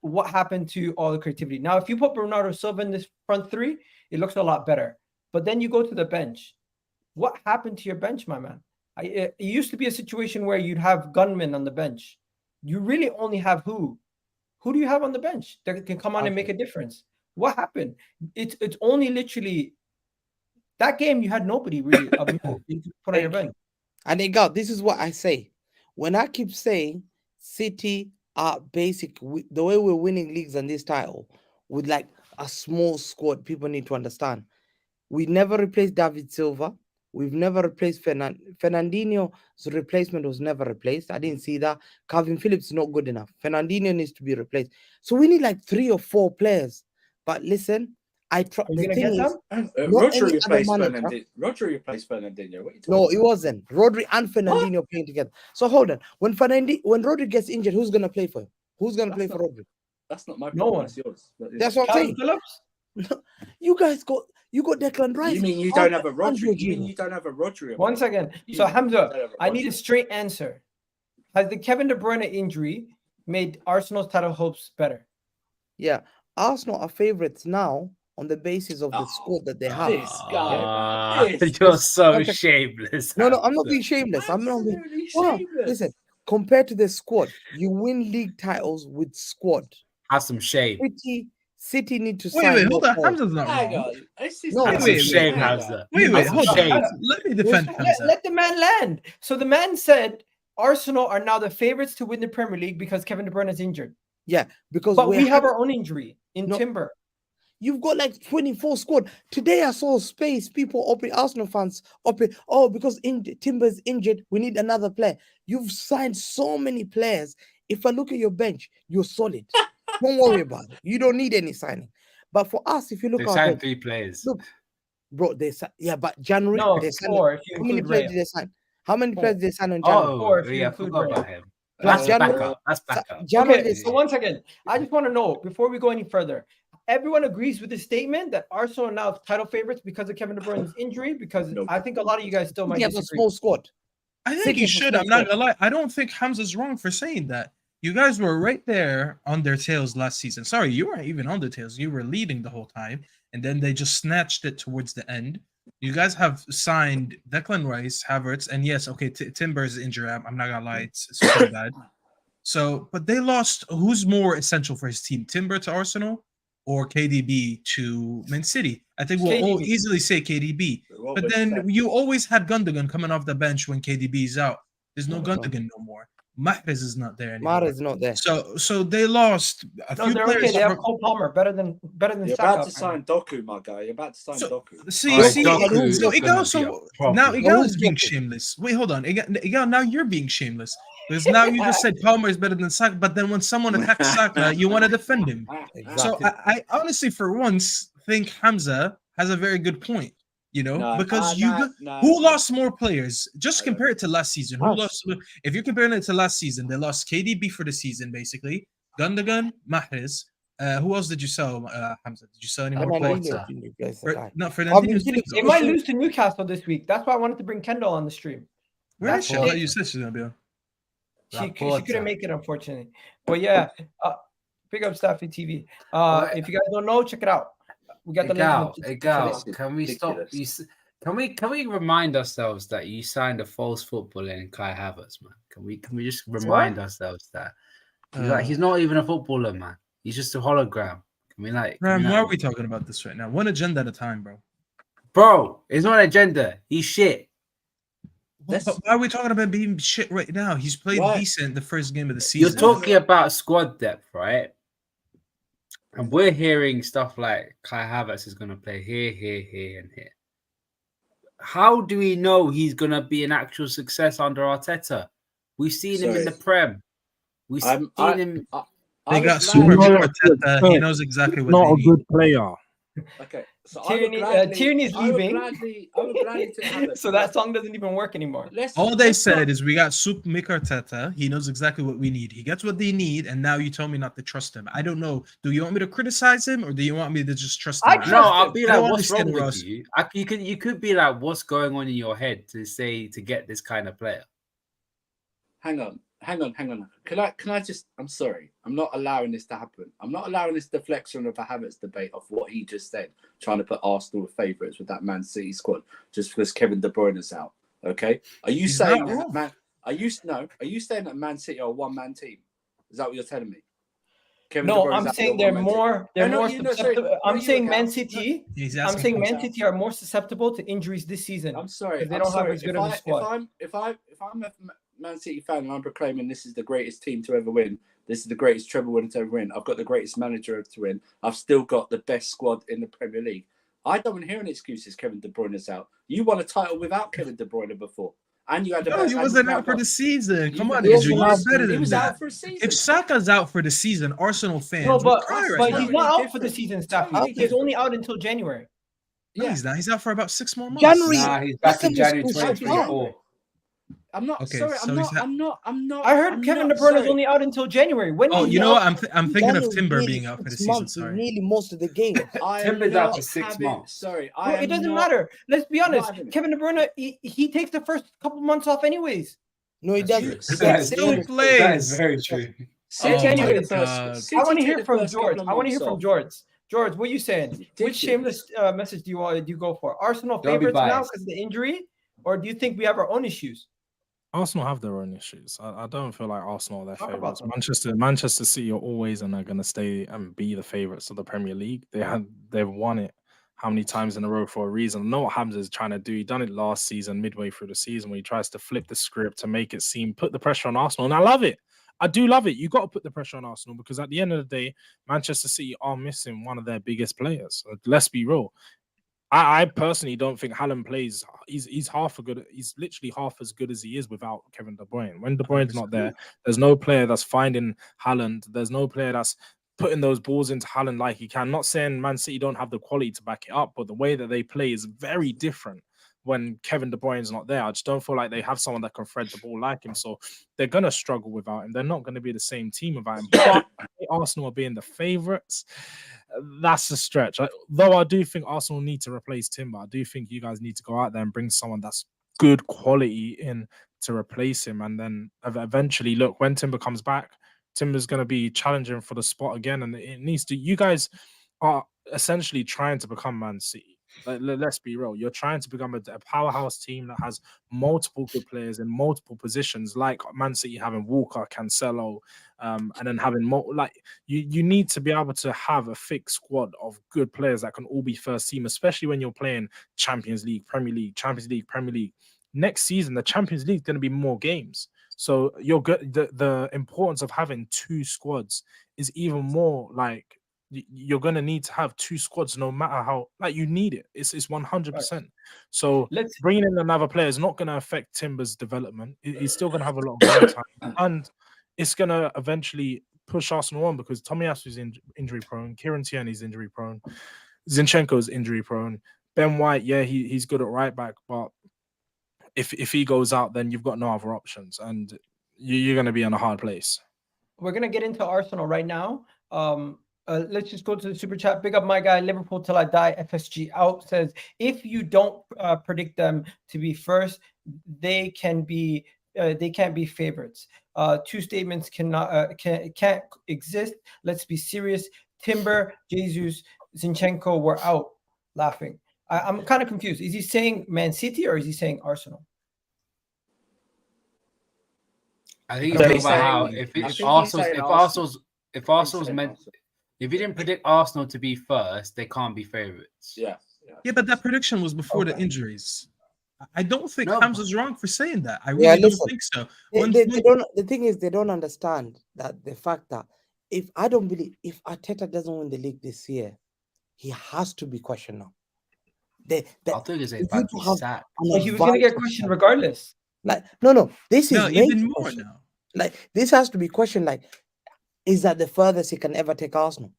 what happened to all the creativity? Now, if you put Bernardo Silva in this front 3, it looks a lot better. But then you go to the bench. What happened to your bench, my man? It used to be a situation where you'd have gunmen on the bench. You really only have who? Who do you have on the bench that can come on and make a difference? What happened? It's only literally that game. You had nobody really put on your bench. And Egal, this is what I say. When I keep saying City are basic, the way we're winning leagues and this title with like a small squad, people need to understand. We never replaced David Silva. We've never replaced Fernandinho's replacement was never replaced. I didn't see that. Calvin Phillips is not good enough. Fernandinho needs to be replaced. So we need like 3 or 4 players. But listen, Rodri replaced Fernandinho. No, it wasn't. Rodri and Fernandinho playing together. So hold on. When Rodri gets injured, who's gonna play for him? Who's gonna play for Rodri? That's not my problem. No one. That's yours. That's what I'm saying. Phillips? You guys got You got Declan Rice. You mean you don't have a and Rodri? You mean Jorginho. you don't have a Rodri? One second. So Hamza, I need a straight answer. Has the Kevin De Bruyne injury made Arsenal's title hopes better? Yeah, Arsenal are favorites now on the basis of the squad that they have. This guy. You're so Okay. shameless. No, I'm not being shameless. I'm not being. Absolutely Wow, shameless. listen, compared to the squad, you win league titles with squad. Have some shame. City need to Wait, sign. hold more on. players. Hamza's not Hang wrong. on. This is No, Have Wait, some wait, shame, hang on. Hamza. Wait, Have hold some on. shame. Let me defend Hamza. Let the man land. So the man said Arsenal are now the favorites to win the Premier League because Kevin De Bruyne is injured. Yeah, because But we have our own injury in No. Timber. You've got like 24 squad. Today I saw space, people up Arsenal fans up because Timber's injured, we need another player. You've signed so many players. If I look at your bench, you're solid. Don't worry about it. You don't need any signing. But for us, if you look They at our signed bench, 3 players. look, bro, but January No, they signed. 4 if you How many include players Raya. did they sign? How many 4. players did they sign in January? Or if Oh, you yeah, I include forgot Raya. about him. Plus That's January- backup. That's backup. January Okay, they so 1 second. I just want to know before we go any further. Everyone agrees with the statement that Arsenal are now title favorites because of Kevin De Bruyne's injury. Because Nope. I think a lot of you guys still might City have a disagree. small squad. I think City you has a should. small I'm not squad. gonna lie. I don't think Hamza's wrong for saying that. You guys were right there on their tails last season. Sorry, you weren't even on their tails. You were leading the whole time, and then they just snatched it towards the end. You guys have signed Declan Rice, Havertz, and yes, okay, Timber's injured. I'm not gonna lie, it's so bad. So, but they lost. Who's more essential for his team, Timber to Arsenal or KDB to Man City? I think we'll all KDB. easily say KDB. What But was then that? you always had Gundogan coming off the bench when KDB is out. There's no No. Gundogan no more. Mahrez is not there anymore. Mara's not there. So they lost a No, few they're players. okay. They have from- Cole Palmer, better than You're Saka. about to sign Doku, my guy. You're about to sign So- Doku. See, Alright, see, Doku so is gonna Egal, be so a problem. now Egal who's is being Doku? shameless. Wait, hold on, Egal, now you're being shameless because now you just said Palmer is better than Saka, but then when someone attacks Saka, you want to defend him. So Exactly. I honestly, for once, think Hamza has a very good point. You know, because who lost more players? Just compare it to last season. Who Us. lost? If you're comparing it to last season, they lost KDB for the season, basically. Gundogan, Mahrez. Who else did you sell, Hamza? Did you sell any more players? Fernandinho, you guys are guy. No, Calvin Fernandinho's Phillips, They might lose to Newcastle this week. That's why I wanted to bring Kendall on the stream. Where is she? I That's thought it. you said she's gonna be on. She Laporta. couldn't make it, unfortunately. But yeah, pick up Staffy TV. If you guys don't know, check it out. We got the link. in the- Egal, This can we is stop? ridiculous. Can we remind ourselves that you signed a false footballer in Kai Havertz, man? Can we just remind ourselves that he's not even a footballer, man. He's just a hologram. Can we like? Ram, why are we talking about this right now? One agenda at a time, bro. Bro, it's not an agenda. He's shit. But why are we talking about being shit right now? He's played Why? decent the first game of the season. You're talking about squad depth, right? And we're hearing stuff like Kai Havertz is going to play here, here, here, and here. How do we know he's going to be an actual success under Arteta? We've seen him in the Prem. We've seen him. They got super Arteta. He knows exactly what Not they a need. good player. Okay, so Tierney's leaving. I would gladly take Havertz. So that song doesn't even work anymore. All they said is we got Super Mick Arteta. He knows exactly what we need. He gets what they need, and now you tell me not to trust him. I don't know. Do you want me to criticize him, or do you want me to just trust him? I No, I'll be I don't like, what's wrong understand with Ross. you? You could be like, what's going on in your head to get this kind of player? Hang on. Can I just? I'm sorry. I'm not allowing this to happen. I'm not allowing this deflection of a Havertz debate of what he just said, trying to put Arsenal with favourites with that Man City squad just because Kevin De Bruyne is out. Okay? Are you He's saying not wrong. that Are you saying that Man City are a one-man team? Is that what you're telling me? Kevin De No, Bruyne's I'm out saying for a they're one-man team. more. They're No, more you know, sorry, susceptible. no, I'm you saying look Man out. City. He's I'm asking saying for Man out. City are more susceptible to injuries this season. I'm sorry. They I'm don't have sorry. as good of a squad. If I'm a Man City fan and I'm proclaiming this is the greatest team to ever win, this is the greatest treble winner to ever win, I've got the greatest manager to win, I've still got the best squad in the Premier League. I don't want to hear any excuses. Kevin De Bruyne's out. You won a title without Kevin De Bruyne before, and you had a. No, he wasn't out for the season. Come on, He Andrew. You're better He than was that. out for a season. If Saka's out for the season, Arsenal fans No, would but cry right he's now. not out for the season, Staffy. Totally He's only out until January. No, he's not. He's out for about 6 more months. January. Nah, he's back in December January school starts 2024. I'm not. Okay, sorry, so I'm not. I heard Kevin De Bruyne is only out until January. When? Oh, is he you know what? out? I'm thinking of Daniel's Timber nearly being out for the 6 season. months, Sorry. nearly most of the games. Timber's out for 6 months. Sorry, Bro, it doesn't matter. Let's be honest. having- Kevin De Bruyne, he takes the first couple months off anyways. No, he That's doesn't. true. He That gets is Still true. saved. plays. That is very true. City Oh took my the first- God. City I want to took hear the from first George. couple of I want to hear months from off. George. George, what are you saying? Which Ridiculous. shameless message do you go for? Arsenal Don't be favorites now biased. because of the injury, or do you think we have our own issues? Arsenal have their own issues. I don't feel like Arsenal are their Talk about favourites. them. Manchester City are always and are going to stay and be the favourites of the Premier League. They've won it how many times in a row for a reason. I know what Hamza is trying to do. He done it last season, midway through the season, where he tries to flip the script to make it seem, put the pressure on Arsenal. And I love it. I do love it. You got to put the pressure on Arsenal because at the end of the day, Manchester City are missing one of their biggest players. Let's be real. I personally don't think Haaland plays. He's half a good. He's literally half as good as he is without Kevin De Bruyne. When De Bruyne's not there, there's no player that's finding Haaland. There's no player that's putting those balls into Haaland like he can. Not saying Man City don't have the quality to back it up, but the way that they play is very different when Kevin De Bruyne's not there. I just don't feel like they have someone that can thread the ball like him. So they're going to struggle without him. They're not going to be the same team without him. But Arsenal are being the favourites. That's a stretch. Though I do think Arsenal need to replace Timber. I do think you guys need to go out there and bring someone that's good quality in to replace him. And then eventually, look, when Timber comes back, Timber's going to be challenging for the spot again. And it needs to, you guys are essentially trying to become Man City. Let's be real. You're trying to become a powerhouse team that has multiple good players in multiple positions, like Man City having Walker, Cancelo, and then having you need to be able to have a fixed squad of good players that can all be first team, especially when you're playing Champions League, Premier League, Champions League, Premier League. Next season, the Champions League is going to be more games. So you're good. The importance of having two squads is even more like you're going to need to have two squads no matter how, like, you need it. It's 100%. So bringing in another player is not going to affect Timber's development. He's still going to have a lot of game time, and it's going to eventually push Arsenal on because Tomiyasu's injury prone, Kieran Tierney's injury prone, Zinchenko's injury prone, Ben White, yeah, he's good at right back, but if he goes out, then you've got no other options, and you're going to be in a hard place. We're going to get into Arsenal right now. Let's just go to the super chat. Big up my guy, Liverpool till I die. FSG out says, if you don't predict them to be first, they can't be favorites. Two statements can't exist. Let's be serious. Timber, Jesus, Zinchenko were out. Laughing. I'm kind of confused. Is he saying Man City or is he saying Arsenal? I think it's about how if Arsenal's meant. If you didn't predict Arsenal to be first, they can't be favourites. Yeah, but that prediction was before the injuries. I don't think Hamza's wrong for saying that. I really don't think so. The thing is, they don't understand that the fact that if Arteta doesn't win the league this year, he has to be questioned now. I thought he was about to be sacked. He was going to get questioned regardless. Like, no, this is even more now. Like, this has to be questioned. Like, is that the furthest he can ever take Arsenal?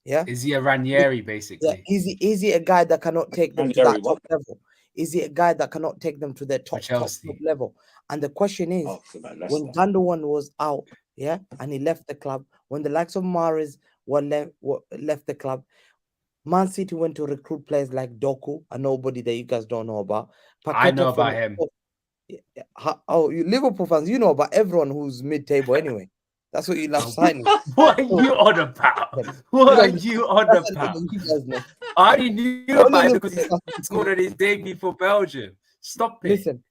Yeah. Is he a Ranieri, basically? Yeah. Is he a guy that cannot take them to that top level? Is he a guy that cannot take them to their top level? And the question is, when Gundogan was out, yeah, and he left the club, when the likes of Mahrez left the club, Man City went to recruit players like Doku, a nobody that you guys don't know about. I know about him. You Liverpool fans, you know about everyone who's mid-table anyway. That's what you love signing. What are you on about? What are you on about? I only knew about it because he scored on his debut for Belgium. Stop it. Listen,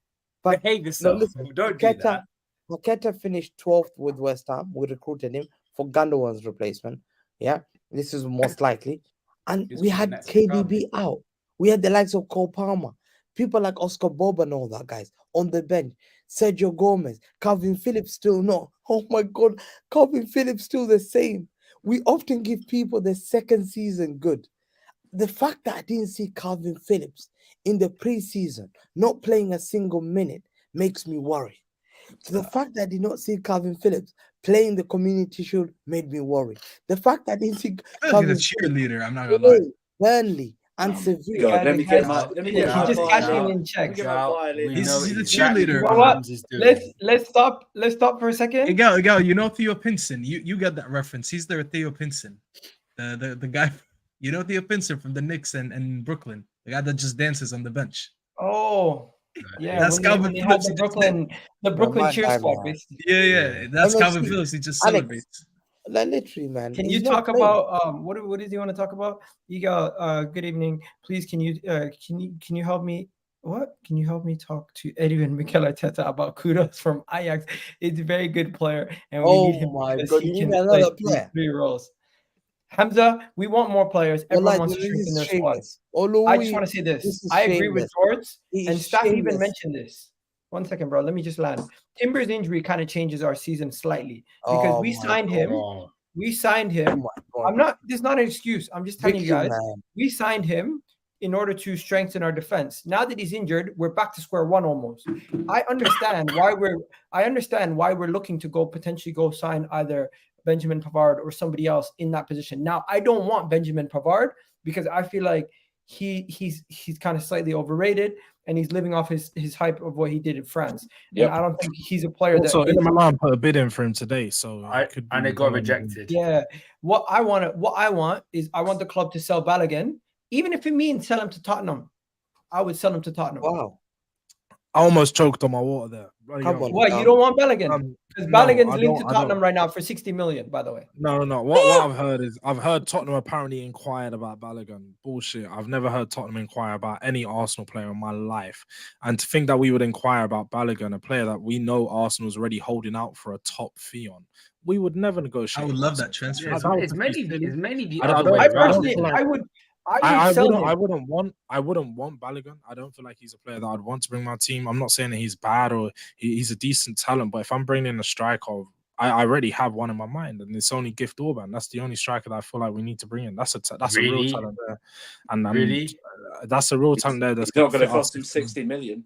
but behave yourself. Don't do that. Paqueta finished 12th with West Ham. We recruited him for Gundogan's replacement. Yeah, this is most likely. And we had KDB out. We had the likes of Cole Palmer. People like Oscar Bob and all that guys on the bench. Sergio Gomez, Calvin Phillips still not. Oh my God, Calvin Phillips still the same. We often give people the second season good. The fact that I didn't see Calvin Phillips in the preseason, not playing a single minute, makes me worry. The fact that I did not see Calvin Phillips playing the Community Shield made me worry. The fact that I didn't see Calvin Phillips, a cheerleader, I'm not gonna lie. Burnley And God, Sevilla. let me get my He's violin. just cashing in Let me checks. get my violin. We He's know the exactly cheerleader. what You know what? Rams is doing. Let's stop for a second. Egal, you know Theo Pinson. You got that reference. He's there, Theo Pinson. The guy, you know Theo Pinson from the Knicks and Brooklyn. The guy that just dances on the bench. Oh, yeah. That's when Calvin they had Phillips. the Brooklyn man, cheer man. squad, basically. Yeah. That's MFC. Calvin Phillips. He just Alex. celebrates. Like literally, man. Can he's you not talk playing. about what does he want to talk about? Egal, good evening. Please can you help me? What can you help me talk to Edwin Mikel Arteta about kudos from Ajax? It's a very good player, and we need him my because God, he you can need play another these player. 3 roles. Hamza, we want more players. Everyone wants to strengthen their squads. I just want to say this. I agree with George, and Staff even mentioned this. 1 second, bro. Let me just land. Timber's injury kind of changes our season slightly because we signed him. We signed him. This is not an excuse. I'm just telling you guys. We signed him in order to strengthen our defense. Now that he's injured, we're back to square one almost. I understand why we're looking to potentially go sign either Benjamin Pavard or somebody else in that position. Now, I don't want Benjamin Pavard because I feel like he's kind of slightly overrated and he's living off his hype of what he did in France. Yep. And I don't think he's a player Also, that Milan put a bid in for him today, so and it got rejected. Yeah. What I want is I want the club to sell Balogun, even if it means sell him to Tottenham. I would sell him to Tottenham. Wow. I almost choked on my water there. Come on. What, you don't want Balogun? Because Balogun's linked to Tottenham right now for 60 million, by the way. No. What I've heard is I've heard Tottenham apparently inquired about Balogun. Bullshit. I've never heard Tottenham inquire about any Arsenal player in my life. And to think that we would inquire about Balogun, a player that we know Arsenal's already holding out for a top fee on, we would never negotiate. I would love that transfer. Yeah, it's mainly the I other way I around. personally, I wouldn't want Balogun. I don't feel like he's a player that I'd want to bring my team. I'm not saying that he's bad or he's a decent talent, but if I'm bringing in a striker, I already have one in my mind, and it's only Gift Orban. That's the only striker that I feel like we need to bring in. That's a real talent there, and that's a real talent there. That's not going to cost him 60 million.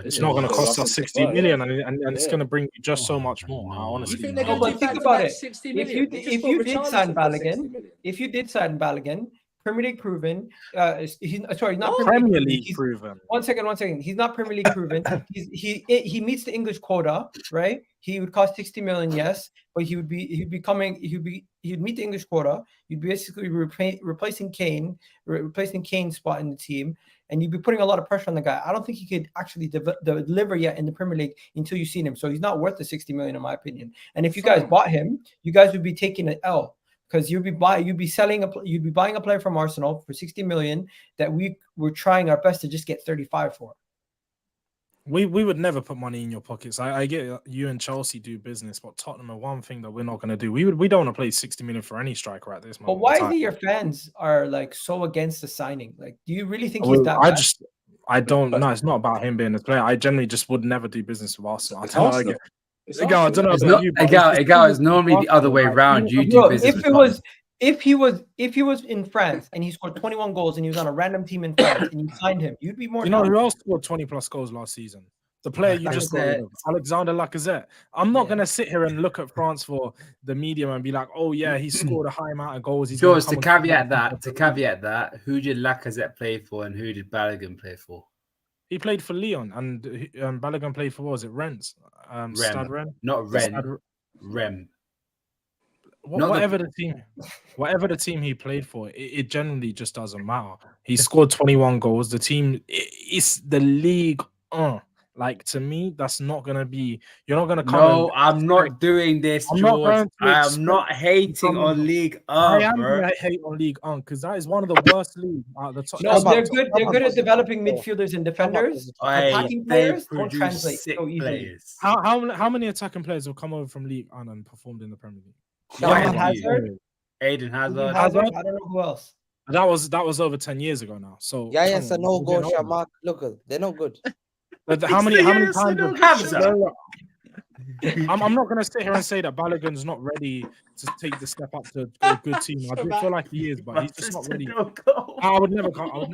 It's not going to cost us 60 million, and it's going to bring you just so much more. Honestly, but think about it. If you did sign Balogun, Premier League proven. He's not Premier League proven. One second. He's not Premier League proven. He meets the English quota, right? He would cost 60 million, yes, but he'd meet the English quota. You'd basically replacing Kane's spot in the team, and you'd be putting a lot of pressure on the guy. I don't think he could actually deliver yet in the Premier League until you've seen him. So he's not worth the 60 million, in my opinion. And if you guys bought him, you guys would be taking an L. Because you'd be buying a player from Arsenal for 60 million that we were trying our best to just get 35 for. We would never put money in your pockets. I get you and Chelsea do business, but Tottenham are one thing that we're not going to do. We don't want to play 60 million for any striker at this moment. But why is it your fans are like so against the signing? Like, do you really think he's that bad? I don't know. It's not about him being a player. I generally just would never do business with Arsenal. I don't know. Egal, I don't know about you. Egal is normally the other way around. You do business. If he was in France and he scored 21 goals and he was on a random team in France and you signed him, you'd be more. You know who else scored 20 plus goals last season? The player you just got rid of, Alexander Lacazette. I'm not going to sit here and look at France for the medium and be like, oh yeah, he scored a high amount of goals. George, to caveat that, who did Lacazette play for and who did Balogun play for? He played for Lyon, and Balogun played for, what was it, Rennes? Stade Rennes? Not Rennes. Rem. Whatever the team he played for, it generally just doesn't matter. He scored 21 goals. The team, it's the league. Like, to me, that's not going to be... You're not going to come... No, I'm not doing this, George. I am not hating on League 1, I am going to hate on League 1 because that is one of the worst leagues out of the top. No, they're good. They're good at developing midfielders and defenders. Attacking players don't translate so easily. How many attacking players have come over from League 1 and performed in the Premier League? Eden Hazard. I don't know who else. That was over 10 years ago now. So yes, and no goal, Shamak. Look, they're not good. But how many times? I'm not going to sit here and say that Balogun's not ready to take the step up to a good team. I do feel like he is, but he's just not ready. I would never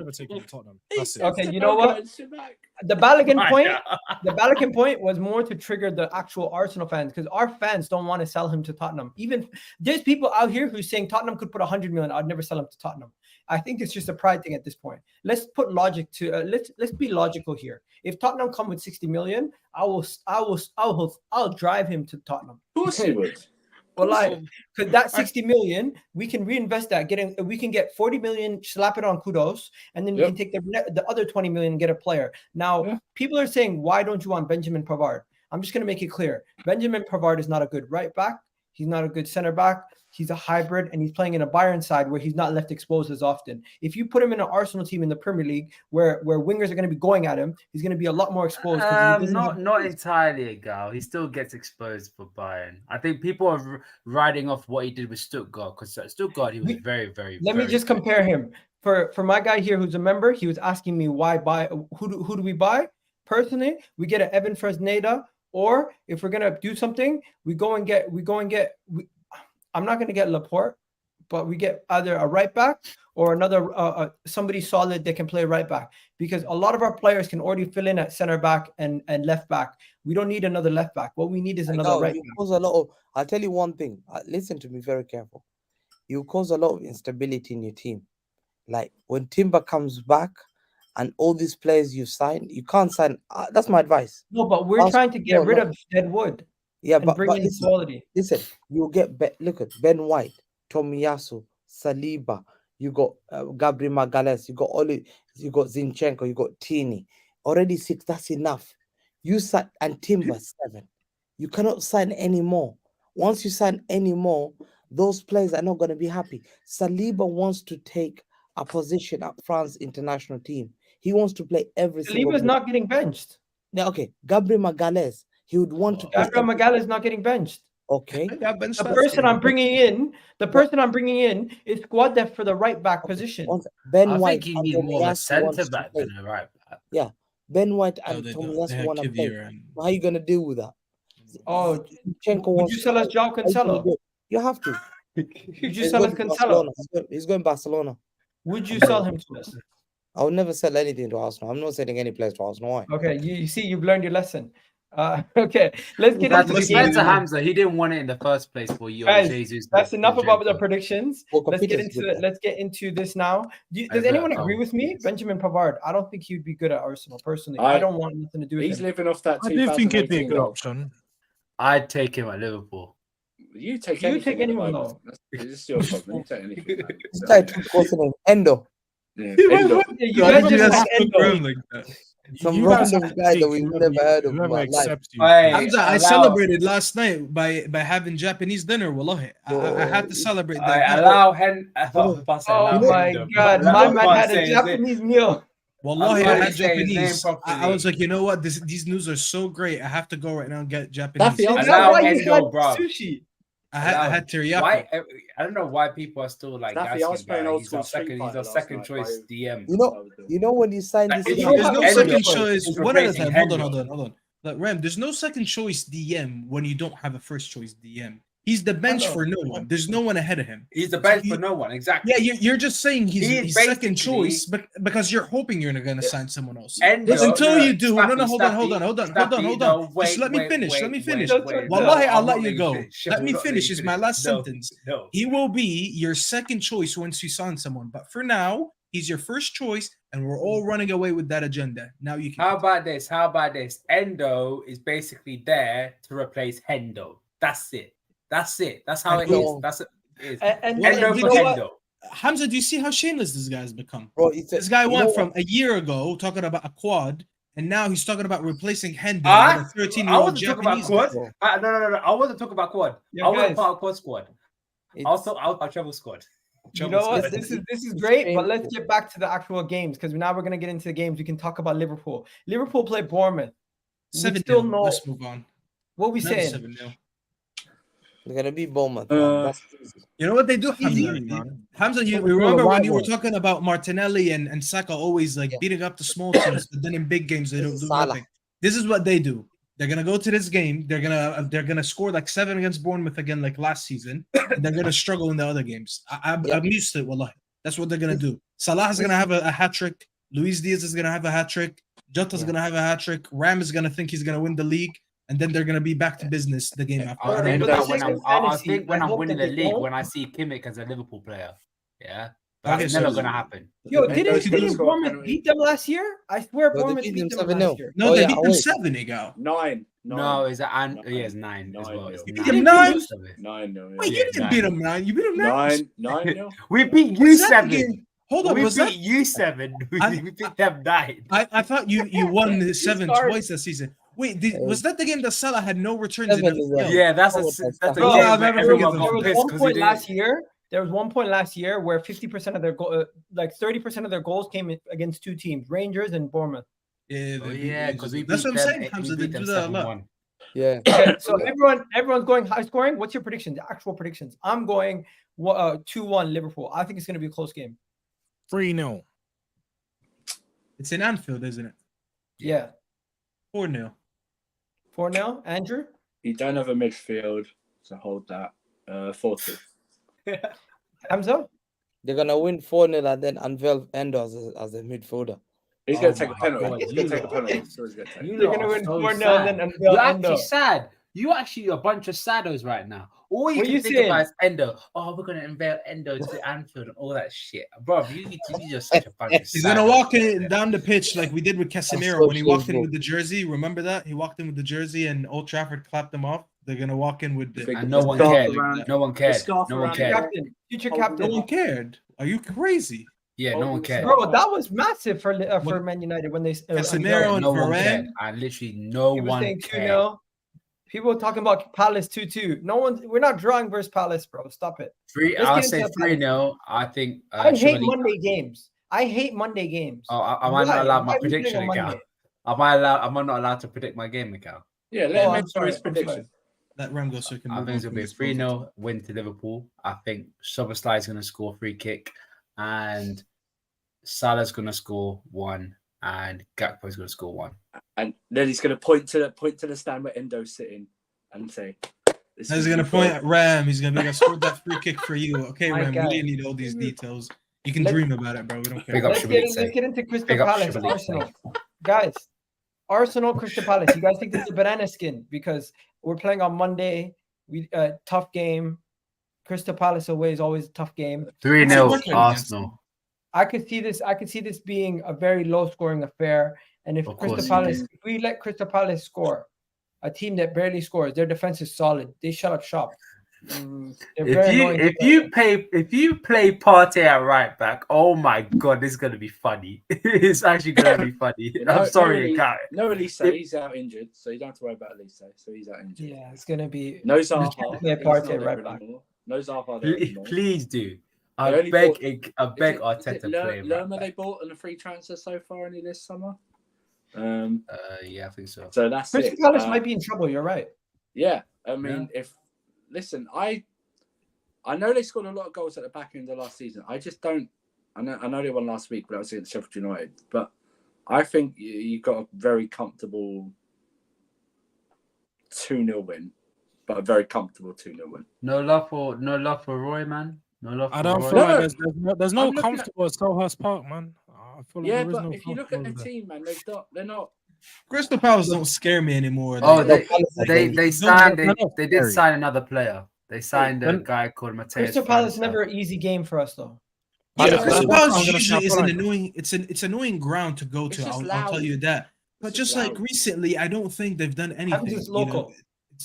take him to Tottenham. That's it. Okay, you know what? The Balogun point was more to trigger the actual Arsenal fans because our fans don't want to sell him to Tottenham. Even there's people out here who's saying Tottenham could put 100 million. I'd never sell him to Tottenham. I think it's just a pride thing at this point. Let's put logic to let's be logical here. If Tottenham come with 60 million, I'll drive him to Tottenham. Of course he would. Well, because that 60 million, we can reinvest that. We can get 40 million, slap it on Kudos, and then we can take the other 20 million and get a player. Now, people are saying, why don't you want Benjamin Pavard? I'm just going to make it clear. Benjamin Pavard is not a good right back. He's not a good center back. He's a hybrid, and he's playing in a Bayern side where he's not left exposed as often. If you put him in an Arsenal team in the Premier League where wingers are going to be going at him, he's going to be a lot more exposed. Not entirely, Egal. He still gets exposed for Bayern. I think people are riding off what he did with Stuttgart, because at Stuttgart he was very, very. Let me just compare him. For my guy here who's a member, he was asking me why buy. Who do we buy? Personally, we get an Evan Fresneda, or if we're gonna do something, we go and get. I'm not going to get Laporte, but we get either a right back or another somebody solid that can play right back, because a lot of our players can already fill in at center back and left back. We don't need another left back. What we need is another right back. Cause a lot of, I'll tell you one thing. Listen to me very careful. You cause a lot of instability in your team. Like when Timber comes back and all these players you've signed, you can't sign. That's my advice. No, but we're trying to get rid of dead wood. Yeah, but bring in quality. Listen, you'll get look at Ben White, Tomiyasu, Saliba. You got Gabriel Magalhaes. You got Oli. You got Zinchenko. You got Tini. Already 6. That's enough. You sign and Timber 7. You cannot sign any more. Once you sign any more, those players are not going to be happy. Saliba wants to take a position at France international team. He wants to play every single. Saliba's not getting benched. Yeah, okay. Gabriel Magalhaes. He would want to. Gabriel Magalhaes is not getting benched. Okay. The person I'm bringing in is squad depth for the right back position. Ben White. I think you need more of a centre back than a right back. Yeah, Ben White and Tomiyasu want to play. How are you gonna deal with that? Oh, would you sell us João Cancelo? You have to. Would you sell us Cancelo? He's going Barcelona. Would you sell him to us? I would never sell anything to Arsenal. I'm not selling any players to Arsenal. Why? Okay, you see, you've learned your lesson. Okay, let's get into the game. To Hamza, he didn't want it in the first place for you. Guys, Jesus, that's enough about the predictions. Let's get into this now. Does anyone agree with me? Benjamin Pavard, I don't think he'd be good at Arsenal personally. I don't want nothing to do with him. He's living off that. I do think it'd be a good option. I'd take him at Liverpool. You take anyone though. It's your problem. You take anything. Endo. Yeah, Endo. Some random guy that we've never heard of. Hamza, I celebrated last night by having Japanese dinner. Wallahi, I had to celebrate that. Oh my God, my man had a Japanese meal. Wallahi, I had Japanese. I was like, you know what? These news are so great. I have to go right now and get Japanese. Sushi. I had teriyaki. I don't know why people are still like asking. He's our second choice DM. You know when you sign this. There's no second choice. One at a time. Hold on. Like, Ram, there's no second choice DM when you don't have a first choice DM. He's the bench for no one. There's no one ahead of him. He's the bench for no one. Exactly. Yeah, you're just saying he's second choice, but because you're hoping you're going to sign someone else. Until you do. No, hold on. Just let me finish. Wallahi, I'll let you go. Let me finish. Is my last sentence. He will be your second choice once you sign someone, but for now, he's your first choice, and we're all running away with that agenda. Now you can. How about this? Endo is basically there to replace Hendo. That's it. That's how it is. That's it. Endo. Hamza, do you see how shameless this guy has become? Bro, this guy went from a year ago talking about a quad, and now he's talking about replacing Hendo with a 13-year-old Japanese. No. I wasn't talking about quad. I wasn't part of quad squad. Also, our travel squad. You know what? This is great, but let's get back to the actual games, because now we're gonna get into the games. We can talk about Liverpool. Liverpool played Bournemouth. 7-0. Let's move on. What we saying? 7-0. They're gonna be Bournemouth. You know what they do, Hamza? You remember when you were talking about Martinelli and Saka always beating up the small teams, but then in big games they don't do nothing. This is what they do. They're gonna go to this game. They're gonna score like 7 against Bournemouth again, like last season, and they're gonna struggle in the other games. I'm used to it. Wallahi, that's what they're gonna do. Salah is gonna have a hat trick. Luis Diaz is gonna have a hat trick. Jota's gonna have a hat trick. Ram is gonna think he's gonna win the league. And then they're gonna be back to business the game after. I think when I'm winning the league, when I see Kimmich as a Liverpool player, That's Okay, never so- going to happen. Yo, Endo's didn't gonna didn't score a Bournemouth penalty. beat them last year? I swear Bro, they Bournemouth beat beat them them 7-0. last year. No, Oh, they yeah, beat them away. 7, Egal. Nine. No, is that Nine. yes, 9 as well. Nine. It's You beat 9. them 9? 9 0. Wait, Yeah, you didn't 9. beat them 9. You beat them 9. 9 0. We beat Was you that the 7. game? Hold on, We was beat that? you 7. I- We beat them 9. I thought you won the 7 started. twice this season. Wait, was that the game that Salah had no returns in 7 is FPL? Yeah, that's a Bro, game I'll where never everyone forget got that. There pissed was one because he point last didn't. year. There was 1 point last year where 50% of their like 30% of their goals came against two teams, Rangers and Bournemouth. Yeah, Oh, they beat yeah, Rangers. because we That's beat what I'm them. saying. We Hamza, they beat them do that a lot. 7-1. Yeah. Okay, so everyone's going high scoring. What's your prediction? The actual predictions. I'm going 2-1 Liverpool. I think it's going to be a close game. 3-0. It's in Anfield, isn't it? Yeah. 4-0. 4-0. Andrew? You don't have a midfield, so hold that. 4-2. Hamza? They're gonna win 4-0 and then unveil Endo as a midfielder. He's Oh going to take a my penalty. God, He's going you to take a lot. penalty. So he's going to take You They're lot going to are win so 4-0 and sad. then unveil You're Endo. actually sad. You actually a bunch of saddos right now. All you What can you think saying? about is Endo. Oh, we're gonna unveil Endo to Anfield and all that shit, bro. You just such a bunch of He's gonna saddos walk right in there. down the pitch like we did with Casemiro so when he walked in shameful. with the jersey. Remember that? He walked in with the jersey and Old Trafford clapped him off. They're gonna walk in with the. And no one Scarf cared. around- No one cared. scarf No one around cared. the- Captain. Future Oh, No captain. one cared. Are you crazy? Yeah, no one cared. Bro, that was massive for What- Man United when they Casemiro unveiled. and No one Varane? cared. And literally no People one saying cared. 2-0. People were talking about Palace 2-2. We're not drawing versus Palace, bro. Stop it. Let's I'll get say into the 3-0. I think. I hate surely- Monday games. I hate Monday games. Oh, am I Why? not allowed Why my are we playing prediction on account? Monday? Am I not allowed to predict my game account? Yeah, Oh, let him I'm enter sorry, his I'm sorry. prediction. That Ramgo so he can I move think on it's from gonna be a this 3-0 win to Liverpool. I think Szoboszlai is gonna score a free kick, and Salah's gonna score 1, and Gakpo is gonna score 1. And then he's going to point to the stand where Endo's sitting and say, "This He's is gonna you, point bro." at Ram. He's gonna be like, I scored that free kick for you. Okay, My Ram, guy. we didn't need all these details. You can Let's- dream about it, bro. We don't Big care. up. Let's Shibboleth. get into Crystal Big up Palace, Shibboleth. Arsenal. Guys, Arsenal, Crystal Palace. You guys think this is a banana skin? Because we're playing on Monday. Tough game. Crystal Palace away is always a tough game. 3-0 What's your Arsenal. I could see this being a very low scoring affair. And if Of Crystal course you Palace, do. if we let Crystal Palace score, a team that barely scores, their defense is solid. They shut up shop. They're very annoying. If you play Partey at right back, oh my god, this is gonna be funny. It's actually gonna be funny. I'm sorry, guy. No, Elise, he's out injured, so you don't have to worry about Elise. So he's out injured. Yeah, it's gonna be. No can't Zaha. play he's Partey not there right back. anymore. No Zaha there anymore. Please do. They I only beg Is Arteta it to play him right Lerma they back. bought on a free transfer so far only this summer? Yeah, I think so. So that's Crystal it. Palace might be in trouble. You're right. Yeah, I mean, I know they scored a lot of goals at the back end of last season. I just don't. I know they won last week, but that was against Sheffield United. But I think you got a very comfortable 2-0 win, but a very comfortable 2-0 win. No love for Roy, man. No love for I don't Roy. feel like No, there's no I'm looking comfortable at Selhurst Park, man. I feel like Yeah, there is but no if you look at the comfortable there. team, man, they're not. Crystal Palace don't scare me anymore. Oh, Like, they signed. they're not They did scary. sign another player. They signed a Then- guy called Mateus. Crystal Palace França. never an easy game for us though. yeah, Yeah, Crystal that's what I'm Palace gonna usually say. is I feel an like- annoying. It's annoying ground to go It's to. just I'll loud. tell you that. But It's just just like loud. recently, I don't think they've done anything. just you know? local.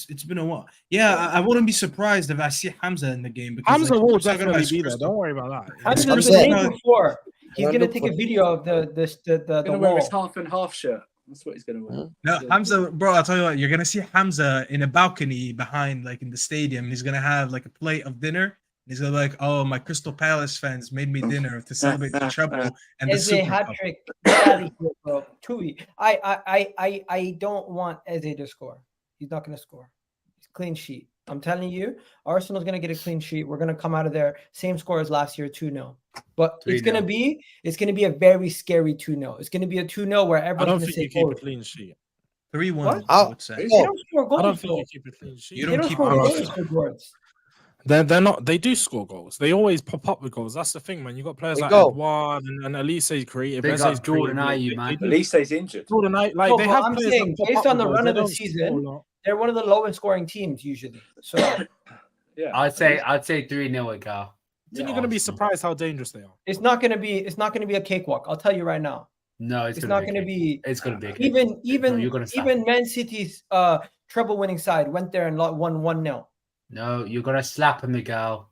It's been a while. Yeah, I wouldn't be surprised if I see Hamza in the game because Hamza like, will we're talking about definitely be there. Crystal. Don't worry about that. Hamza's Crystal been named Palace- before. He's Well, gonna look take for- a video of the He's gonna wear his wall. half and half shirt. That's what he's gonna wear. No, Hamza, bro, I'll tell you what, you're gonna see Hamza in a balcony behind, like in the stadium. He's gonna have like a plate of dinner. He's gonna be like, "Oh, my Crystal Palace fans made me dinner to celebrate the treble and the Eze Super hat Cup." trick. Get out of here, bro. Tui. I don't want Eze to score. He's not gonna score. He's clean sheet. I'm telling you, Arsenal's gonna get a clean sheet. We're gonna come out of there same score as last year, 2-0. But it's 3-0. gonna be a very scary 2-0. It's gonna be a 2-0 where I everyone's don't gonna think say, you keep "Oh, a clean sheet. 3-1, What? I would say. they don't score goals." I don't think though. you keep a clean sheet. You They don't don't keep score a goals. clean They score goals. They're not. They do score goals. They always pop up with goals. That's the thing, man. You got players like Egal. Edouard and Elise creative. Big Eze's up Jordan creative. Ayew, man. They do- Elise's injured. Jordan Ayew, like No, they but have I'm players saying, that pop based up on the with goals. run They of the don't score season, a lot. They're one of the lowest scoring teams usually. So Yeah, I'd say 3-0 Egal. Then you're going to be surprised how dangerous they are. It's not going to be. It's not going to be a cakewalk. I'll tell you right now. No, It's not going to be. It's going to be a even Man City's treble winning side went there and won 1-0. No, you're going to slap him, Egal.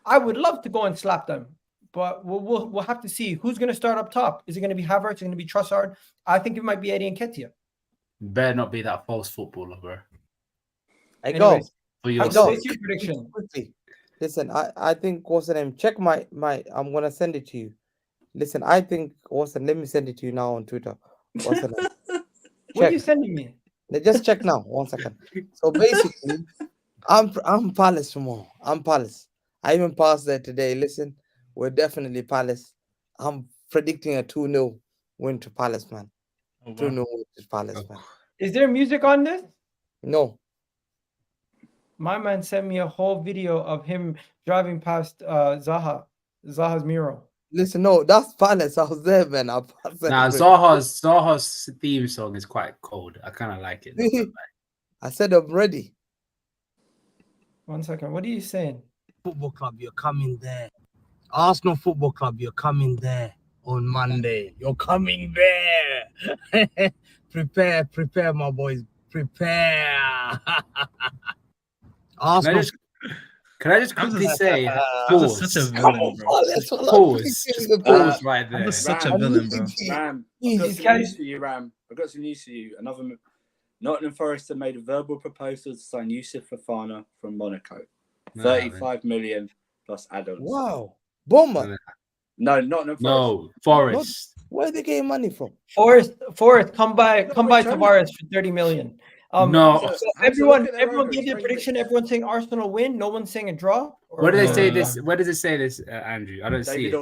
I would love to go and slap them, but we'll have to see who's going to start up top. Is it going to be Havertz? Is it going to be Trossard? I think it might be Eddie Nketiah. Better not be that false footballer, bro. Anyways, For your what's your prediction? Quickly. Listen, I think what's the name? Check my I'm gonna send it to you. Listen, I think let me send it to you now on Twitter. What's the name? What are you sending me? Just check now. 1 second. So basically, I'm Palace tomorrow. I'm Palace. I even passed there today. Listen, we're definitely Palace. I'm predicting a 2-0 win to Palace, man. 2-0 win to Palace, man. Is there music on this? No. My man sent me a whole video of him driving past Zaha's mural. Listen, no, that's Palace. I was there, man. Now Zaha's theme song is quite cold. I kind of like it. I said I'm ready. 1 second. What are you saying? Football club, you're coming there. Arsenal Football Club, you're coming there on Monday. You're coming there. Prepare, my boys. Prepare. Arsenal. Can I just quickly say, pause. Such a villain, bro. Pause right there. That's such a villain, bro. Ram, I've got some news for you, Ram. I've got some news for you. Nottingham Forest have made a verbal proposal to sign Youssouf Fofana from Monaco. 35 million plus add-ons. Wow. Bournemouth. No, Nottingham Forest. No, Forest. Where are they getting money from? Forest, come by Tavares for 30 million. No. So everyone gave their prediction. Everyone's saying Arsenal win. No one's saying a draw. Where do they say this? Where does it say this, Andrew? I don't see it. David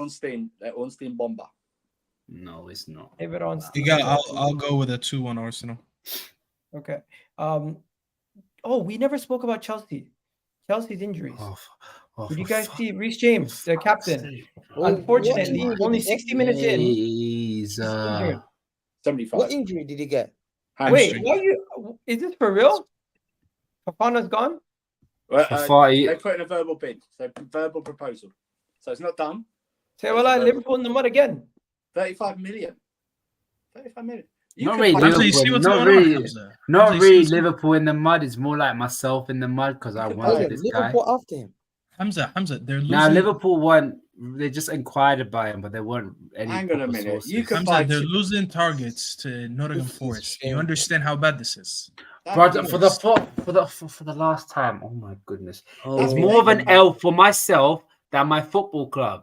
Ornstein bomber. No, it's not. David Ornstein. I'll go with a 2-1 Arsenal. Okay. We never spoke about Chelsea. Chelsea's injuries. Did you guys see Reece James, the captain? Unfortunately, only 60 minutes in. He's 75. What injury did he get? Wait, is this for real? Fofana's gone? They put in a verbal bid, so verbal proposal. So it's not done. Say, well, Liverpool in the mud again. 35 million. 35 million. Not really Liverpool in the mud. It's more like myself in the mud because I wanted this guy. Liverpool after him. Hamza, they're losing. Now Liverpool weren't. They just inquired about him, but they weren't any. Hang on a minute. Hamza, they're losing targets to Nottingham Forest. You understand how bad this is? But for the last time, oh my goodness, it's more of an L for myself than my football club.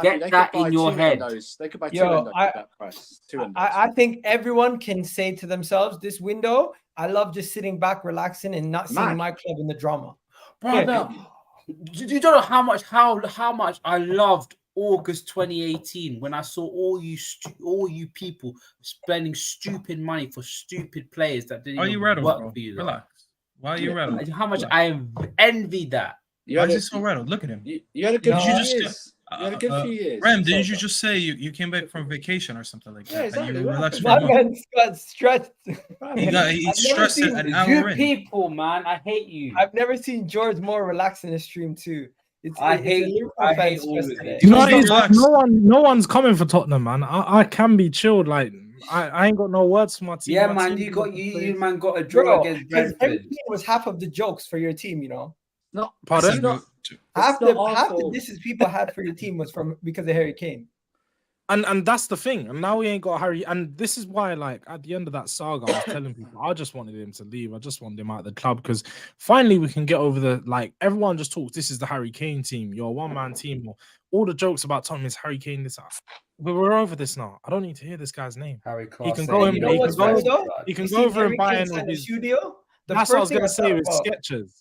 Get that in your head. They could buy two windows at that price. I think everyone can say to themselves, this window, I love just sitting back, relaxing, and not seeing my club in the drama. Brother, you don't know how much I loved August 2018 when I saw all you people spending stupid money for stupid players that didn't even work for you. Relax. Why are you rattled? How much I envied that. Why is he so rattled? Look at him. You had a good few years. Ram, didn't you just say you came back from vacation or something like that? Yeah, exactly. And you relaxed for My a month? man got stressed. He's stressed an hour in. People, man, I hate you. I've never seen George more relaxed in a stream too. I hate all of it. You know, no one's coming for Tottenham, man. I can be chilled. Like I ain't got no words for my team. Yeah, man, you got a draw against Brentford. Was half of the jokes for your team, you know. No, pardon. Half the disses people had for your team was because of Harry Kane. And that's the thing. And now we ain't got Harry. And this is why, like, at the end of that saga, I was telling people, I just wanted him to leave. I just wanted him out of the club because finally we can get over everyone just talks. This is the Harry Kane team. You're a one-man team. Or all the jokes about Tottenham is Harry Kane. But we're over this now. I don't need to hear this guy's name. Harry He can go He can go over and buy in with his studio. That's what I was gonna say with Skechers.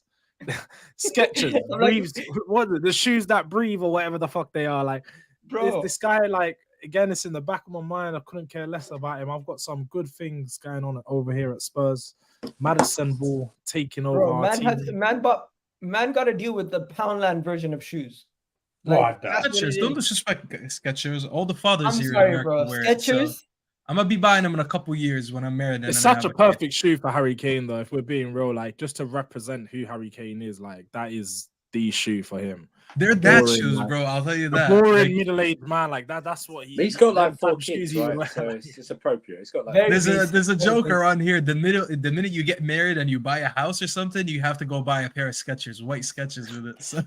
Skechers, breathes. What the shoes that breathe or whatever the fuck they are. Like, bro, this guy, like, again, it's in the back of my mind. I couldn't care less about him. I've got some good things going on over here at Spurs. Madison Ball taking over our team. Man got to deal with the Poundland version of shoes. Like, Skechers, don't disrespect Skechers. All the fathers here in America wear Skechers. So I'm gonna be buying them in a couple years when I'm married. It's such a perfect shoe for Harry Kane, though. If we're being real, like, just to represent who Harry Kane is, like, that is the shoe for him. They're dad Boring, shoes, man. bro. I'll tell you A that. boring Like, middle-aged man like that. That's what He's got like them 4 type of shoes kids, he would right? wear. So it's appropriate. He's got like Very there's basic, a very joke basic. around here. The minute you get married and you buy a house or something, you have to go buy a pair of Skechers, white Skechers with it. So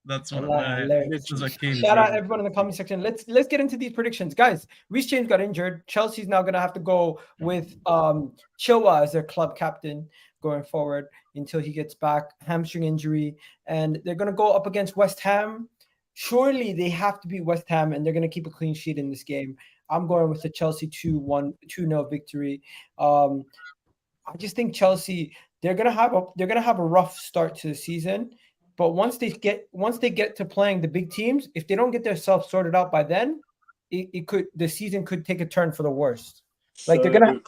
that's what Hilarious. that's what Kane is Shout out doing. everyone in the comment section. Let's get into these predictions, guys. Reece James got injured. Chelsea's now gonna have to go with Chilwell as their club captain going forward until he gets back. Hamstring injury, and they're gonna go up against West Ham. Surely they have to beat West Ham, and they're gonna keep a clean sheet in this game. I'm going with the Chelsea 2-0 victory. I just think Chelsea they're gonna have a rough start to the season. But once they get to playing the big teams, if they don't get themselves sorted out by then, the season could take a turn for the worst. Like they're gonna.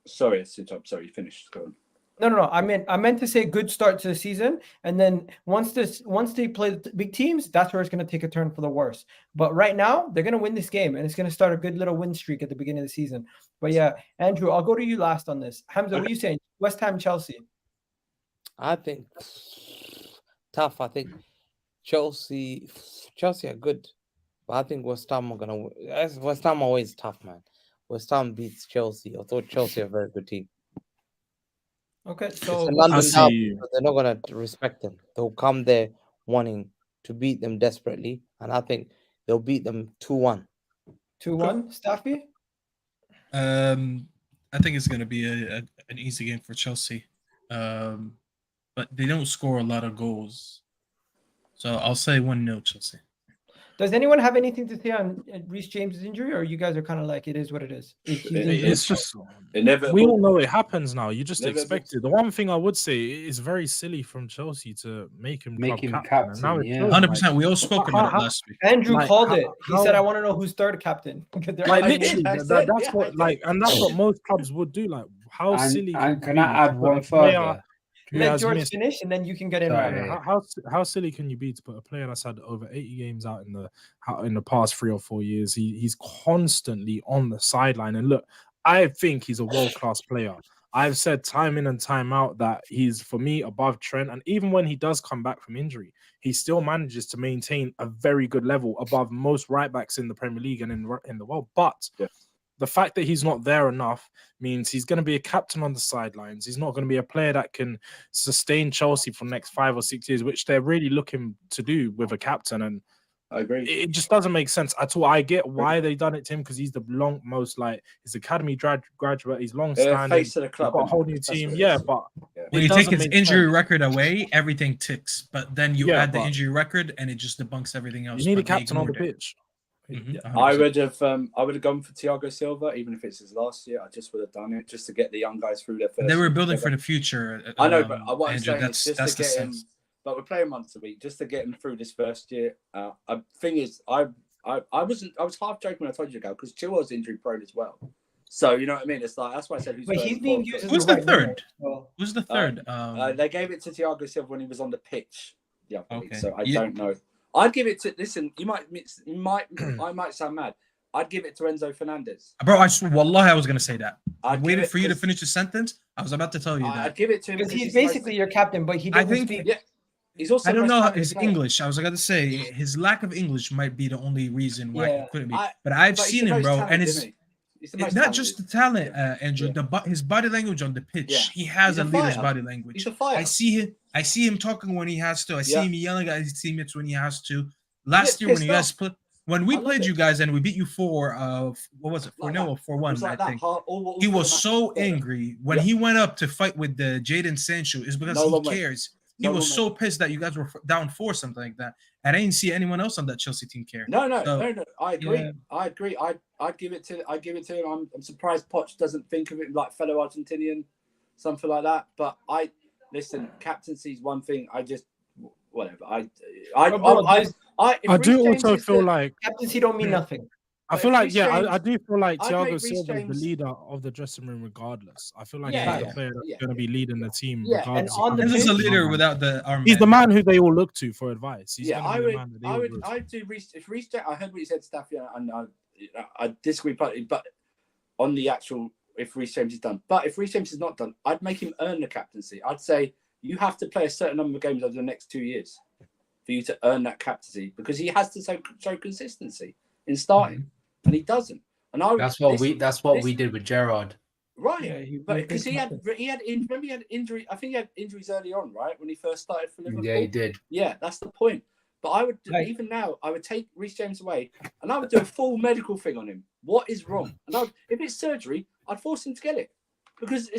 Sorry, you finished. Go on. No. I meant to say good start to the season, and then once they play the big teams, that's where it's gonna take a turn for the worst. But right now, they're gonna win this game, and it's gonna start a good little win streak at the beginning of the season. But yeah, Andrew, I'll go to you last on this. Hamza, what are you saying? West Ham, Chelsea. I think tough. I think Chelsea are good, but I think West Ham are gonna. West Ham always tough, man. West Ham beats Chelsea. I thought Chelsea are a very good team. Okay, It's so a London see. derby, so they're not gonna respect them. They'll come there wanting to beat them desperately, and I think they'll beat them 2-1. 2-1, Staffy. I think it's gonna be an easy game for Chelsea. But they don't score a lot of goals. So I'll say 1-0 Chelsea. Does anyone have anything to say on Reece James' injury, or you guys are kind of like, it is what it is? It's just Inevitable. we all know it happens now. You just Inevitable. expect it. The one thing I would say is very silly from Chelsea to make him Captain. And now it's Yeah. shown, 100%. We all spoke about it how- last week. Andrew Like, called it. He how- said, "I want to know who's third captain." Because they're Like arguing. literally, I that's said, what yeah, I like, and that's what most clubs would do. Like, how silly? And can can you I be add to put one a player further? who Let has George missed? finish, and then you can get in. Sorry. Right. How silly can you be to put a player that's had over 80 games out in the past 3 or 4 years? He's constantly on the sideline, and look, I think he's a world-class player. I've said time in and time out that he's, for me, above Trent, and even when he does come back from injury, he still manages to maintain a very good level above most right backs in the Premier League and in the world. But the fact that he's not there enough means he's going to be a captain on the sidelines. He's not going to be a player that can sustain Chelsea for the next 5 or 6 years, which they're really looking to do with a captain. And I agree. it just doesn't make sense at all. I get why they done it to him, because he's the most like his academy graduate. He's long standing. Face of the club. Got a whole new team. Yeah, but When you take his injury record away, everything ticks. But then you add the injury record, and it just debunks everything else. You need a captain on the pitch. I would have gone for Thiago Silva, even if it's his last year. I just would have done it just to get the young guys through their first. They were building for the future. I know, but what I'm Andrew, saying is just to get him. But we're playing once a week just to get him through this first year. Thing is, I was half joking when I told you, Egal, because Chilwell's injury prone as well. So you know what I mean. It's like that's why I said. But he's being used as Who's the the right third? winger, so. Who's the third? They gave it to Thiago Silva when he was on the pitch the other week, Okay. so I don't know. I'd give it to. Listen, I might sound mad. I'd give it to Enzo Fernandez. Bro, Wallahi, I was gonna say that. I I'd waited give it for you to 'cause- finish the sentence. I was about to tell you that. I'd give it to him Because he's basically your captain, but he I doesn't think- speak. Yeah, he's also. I don't most know talented his player. English. I was gonna say his lack of English might be the only reason why Yeah. he couldn't be. But I've But he's seen the him, most bro, talented, and isn't he? He's the most not just the talented. talent, Andrew. Yeah. His body language on the pitch. Yeah. He has He's a a leader's fighter. body language. He's a fighter. I see him talking when he has to. I see Yeah. him yelling at his teammates when he has to. Last gets year when pissed you guys played, when we I love played it. you guys and we beat you for what was it, Like 4-0 or It 4-1, was like I that. think. All He through was the so match. angry when Yeah. he went up to fight with the Jadon Sancho. Is because No he one went. cares. He No was one so pissed that you guys were down 4, something like that. And I didn't see anyone else on that Chelsea team care. No. So, I agree. yeah. I agree. I'd give it to him. I'm surprised Poch doesn't think of it like fellow Argentinian, something like that. But listen, captaincy's one thing. I just whatever. I do also feel like Captaincy don't mean nothing. I But feel if like Reece I James- do feel like I'd Thiago make Reece Silva is the James- leader of the dressing room regardless. I feel like Yeah, he's yeah, the player that's yeah. going to be leading the team Yeah, and regardless. on the This is a pitch- leader without the arm. He's the man who they all look to for advice. He's Yeah, gonna I be would. the man that they I all would. look to. I'd do Reece. If Reece, I heard what you said, Staffy, and I disagree, but on the actual, if Reece James is done, but if Reece James is not done, I'd make him earn the captaincy. I'd say you have to play a certain number of games over the next 2 years for you to earn that captaincy, because he has to show consistency in starting, and he doesn't. And That's what we did with Gerrard. Right, Yeah, but because he had injury. I think he had injuries early on, right, when he first started for Liverpool. Yeah, he did. Yeah, that's the point. But I would even now, I would take Reece James away, and I would do a full medical thing on him. What is wrong? And if it's surgery, I'd force him to get it, because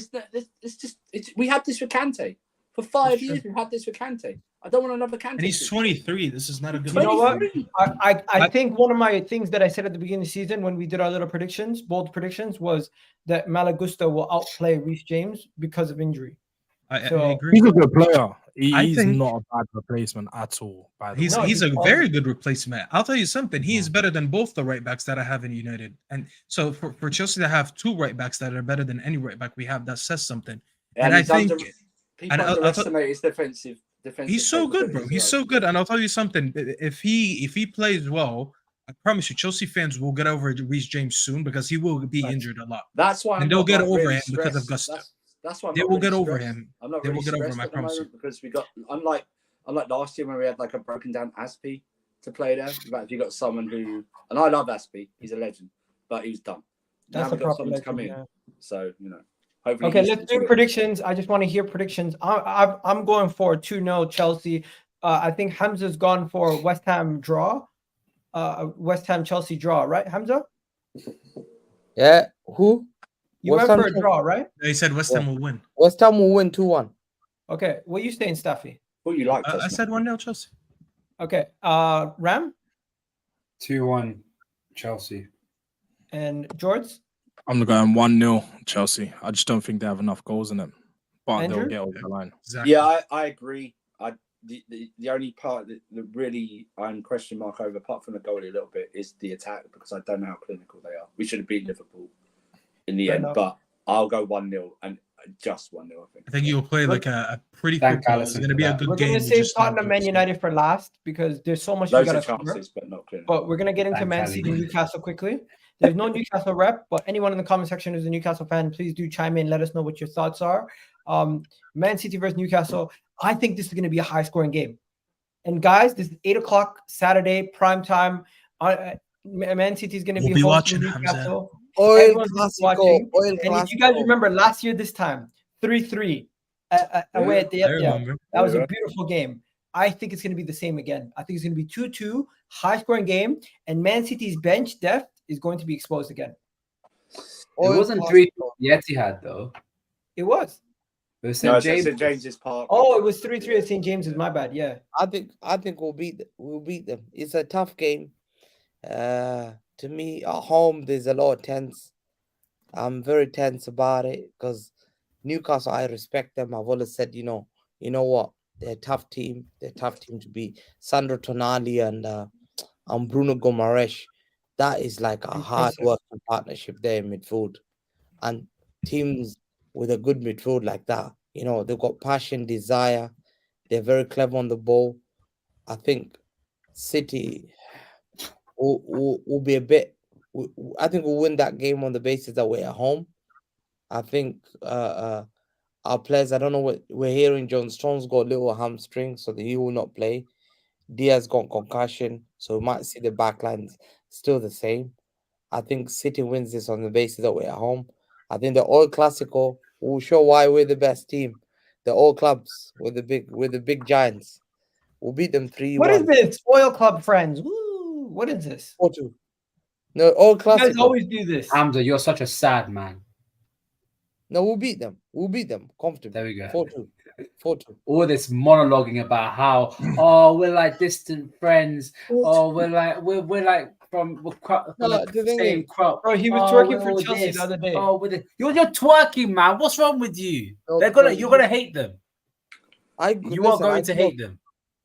we had this with Kante for 5 years. We've had this with Kante. I don't want another Kante. And he's 23. This is not a good. You know what? I think one of my things that I said at the beginning of the season when we did our little predictions, bold predictions, was that Malagusta will outplay Reece James because of injury. I agree. He's a good player. He's think- not a bad replacement at all. By the way. He's a very good replacement. I'll tell you something. He is better than both the right backs that I have in United. And so for Chelsea to have 2 right backs that are better than any right back we have, that says something. And I think people underestimate his defensive. He's so good, bro. He's so good. And I'll tell you something. If he plays well, I promise you, Chelsea fans will get over Reece James soon, because he will be injured a lot. That's why, and they'll get over him because of Gusto. That's why they will get over him. I'm not they really will get over him. stressed I at the promise you. moment, because we got unlike last year when we had like a broken down Aspie to play there. But if you got someone who, and I love Aspie, he's a legend, but he was done. That's now a we got someone legend, to come in. yeah. So hopefully. Okay, let's do predictions. I just want to hear predictions. I'm going for 2-0 Chelsea. I think Hamza's gone for West Ham draw. West Ham Chelsea draw, right, Hamza? Yeah, who? You West went Ham for a draw, right? He said West Ham will win. West Ham will win 2-1. Okay, what are you saying, Staffy? Who you like? I said 1-0 Chelsea. Okay, Ram 2-1 Chelsea. and George. I'm going 1-0 Chelsea. I just don't think they have enough goals in them, but Andrew? they'll get over the line. Exactly. Yeah, I agree. The only part that really I'm question mark over, apart from the goalie a little bit, is the attack, because I don't know how clinical they are. We should have beaten Liverpool in the end, but I'll go 1-0 and just 1-0. I think you'll play like a pretty Thank quick ball. It's Allison going to be a for good We're game. going to We save just have Tottenham to Man score. United for last, because there's so much we Loads got of to cover. chances, but not clinical. But we're going to get into Man Thanks, City Ali. and Newcastle quickly. There's no Newcastle rep, but anyone in the comment section who's a Newcastle fan, please do chime in. Let us know what your thoughts are. Man City versus Newcastle. I think this is going to be a high-scoring game. And guys, this is 8 o'clock Saturday, prime time. Man City is going to We'll be be hosting watching, Newcastle. Oil Everyone's Clasico. watching. Oil And if you guys Clasico. remember last year this time, 3-3 away at the I Etihad. remember. That was a beautiful game. I think it's going to be the same again. I think it's going to be 2-2, high-scoring game, and Man City's bench depth is going to be exposed again. It Oil wasn't Clasico. 3 the Etihad though. It was. It was No, St. it's James. St. James's Park. Oh, it was 3-3 at St. James's. My bad. Yeah. I think we'll beat them. It's a tough game. To me, at home there's a lot of tense. I'm very tense about it because Newcastle, I respect them. I've always said, you know what? They're a tough team. They're a tough team to beat. Sandro Tonali and Bruno Gomaresh. That is like a hard working partnership there in midfield. And teams with a good midfield like that, they've got passion, desire. They're very clever on the ball. I think City will be a bit. I think we'll win that game on the basis that we're at home. I think our players. I don't know what we're hearing. John Stones got a little hamstring, so he will not play. Diaz got concussion, so we might see the backlines still the same. I think City wins this on the basis that we're at home. I think the Oil Clasico will show why we're the best team. The all clubs with the big giants. We'll beat them 3-1. What is this? Oil Club friends. Woo! What is this? 4-2. No, All You guys Clasico. always do this. Hamza, you're such a sad man. No, we'll beat them. We'll beat them comfortably. There we go. 4-2. 4-2. All this monologuing about how we're like distant friends. We're like from the thing same is- crop. Bro, he was twerking for Chelsea the other day. You're twerking, man. What's wrong with you? No, You're gonna hate them. You are going to hate them.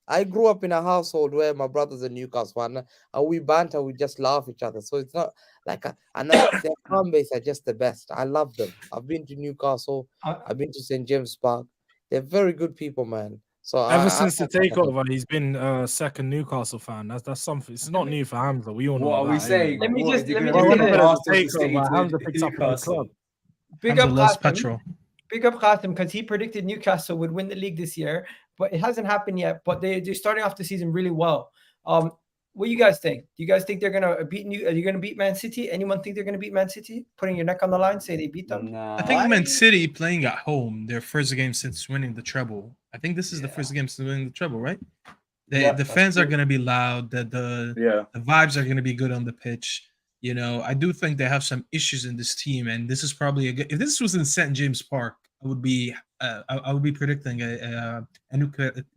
I grew up in a household where my brother's a Newcastle fan, and we banter, we just laugh at each other. So it's not like their fan base are just the best. I love them. I've been to Newcastle. I've been to St. James Park. They're very good people, man. So Ever since the takeover, he's been second Newcastle fan. That's something. It's not new for Hamza. We all know. What are we saying? Let me What, just- you're let me gonna just bring say Arsenal this. to City Takeover, to Hamza picks up for the Newcastle? club. Big Hamza up loves Qasim. petrol. Big up Qasim because he predicted Newcastle would win the league this year, but it hasn't happened yet. But they're starting off the season really well. What do you guys think? Do you guys think they're gonna beat Are you gonna beat Man City? Anyone think they're gonna beat Man City? Putting your neck on the line, say they beat them. No, I think Man City playing at home, their first game since winning the treble. I think this is the first game since winning the treble, right? The fans are gonna be loud. The vibes are gonna be good on the pitch. You know, I do think they have some issues in this team, and this is probably if this was in St. James Park, I would be predicting a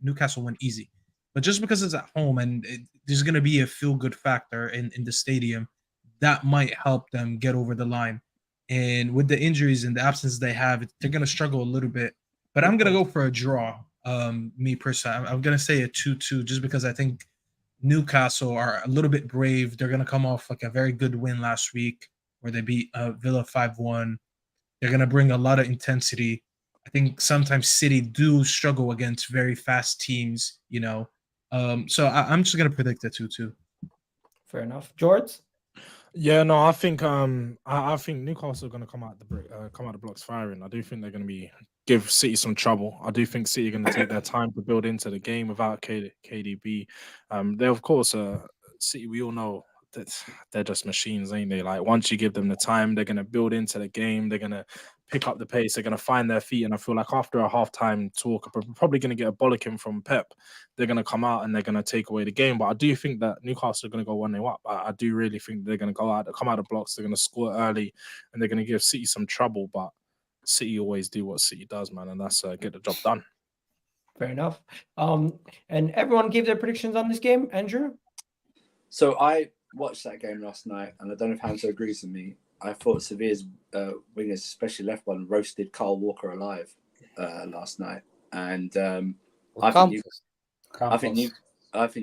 Newcastle win easy. But just because it's at home and there's going to be a feel-good factor in the stadium, that might help them get over the line. And with the injuries and the absence they have, they're going to struggle a little bit. But I'm going to go for a draw, me personally. I'm going to say a 2-2 just because I think Newcastle are a little bit brave. They're going to come off like a very good win last week where they beat Villa 5-1. They're going to bring a lot of intensity. I think sometimes City do struggle against very fast teams, you know. So I'm just gonna predict a 2-2. Fair enough, George. Yeah, no, I think I think Newcastle are going to come out the blocks firing. I do think they're going to give City some trouble. I do think City are going to take their time to build into the game without KDB. They of course City. We all know that they're just machines, ain't they? Like once you give them the time, they're going to build into the game. They're going to pick up the pace. They're going to find their feet. And I feel like after a halftime talk, we're probably going to get a bollocking from Pep. They're going to come out and they're going to take away the game. But I do think that Newcastle are going to go 1-0 up. I do really think they're going to come out of blocks. They're going to score early and they're going to give City some trouble. But City always do what City does, man. And that's get the job done. Fair enough. And everyone gave their predictions on this game. Andrew? So I watched that game last night, and I don't know if Hamza agrees with me. I thought Sevilla's wingers, especially left one, roasted Kyle Walker alive last night, and I think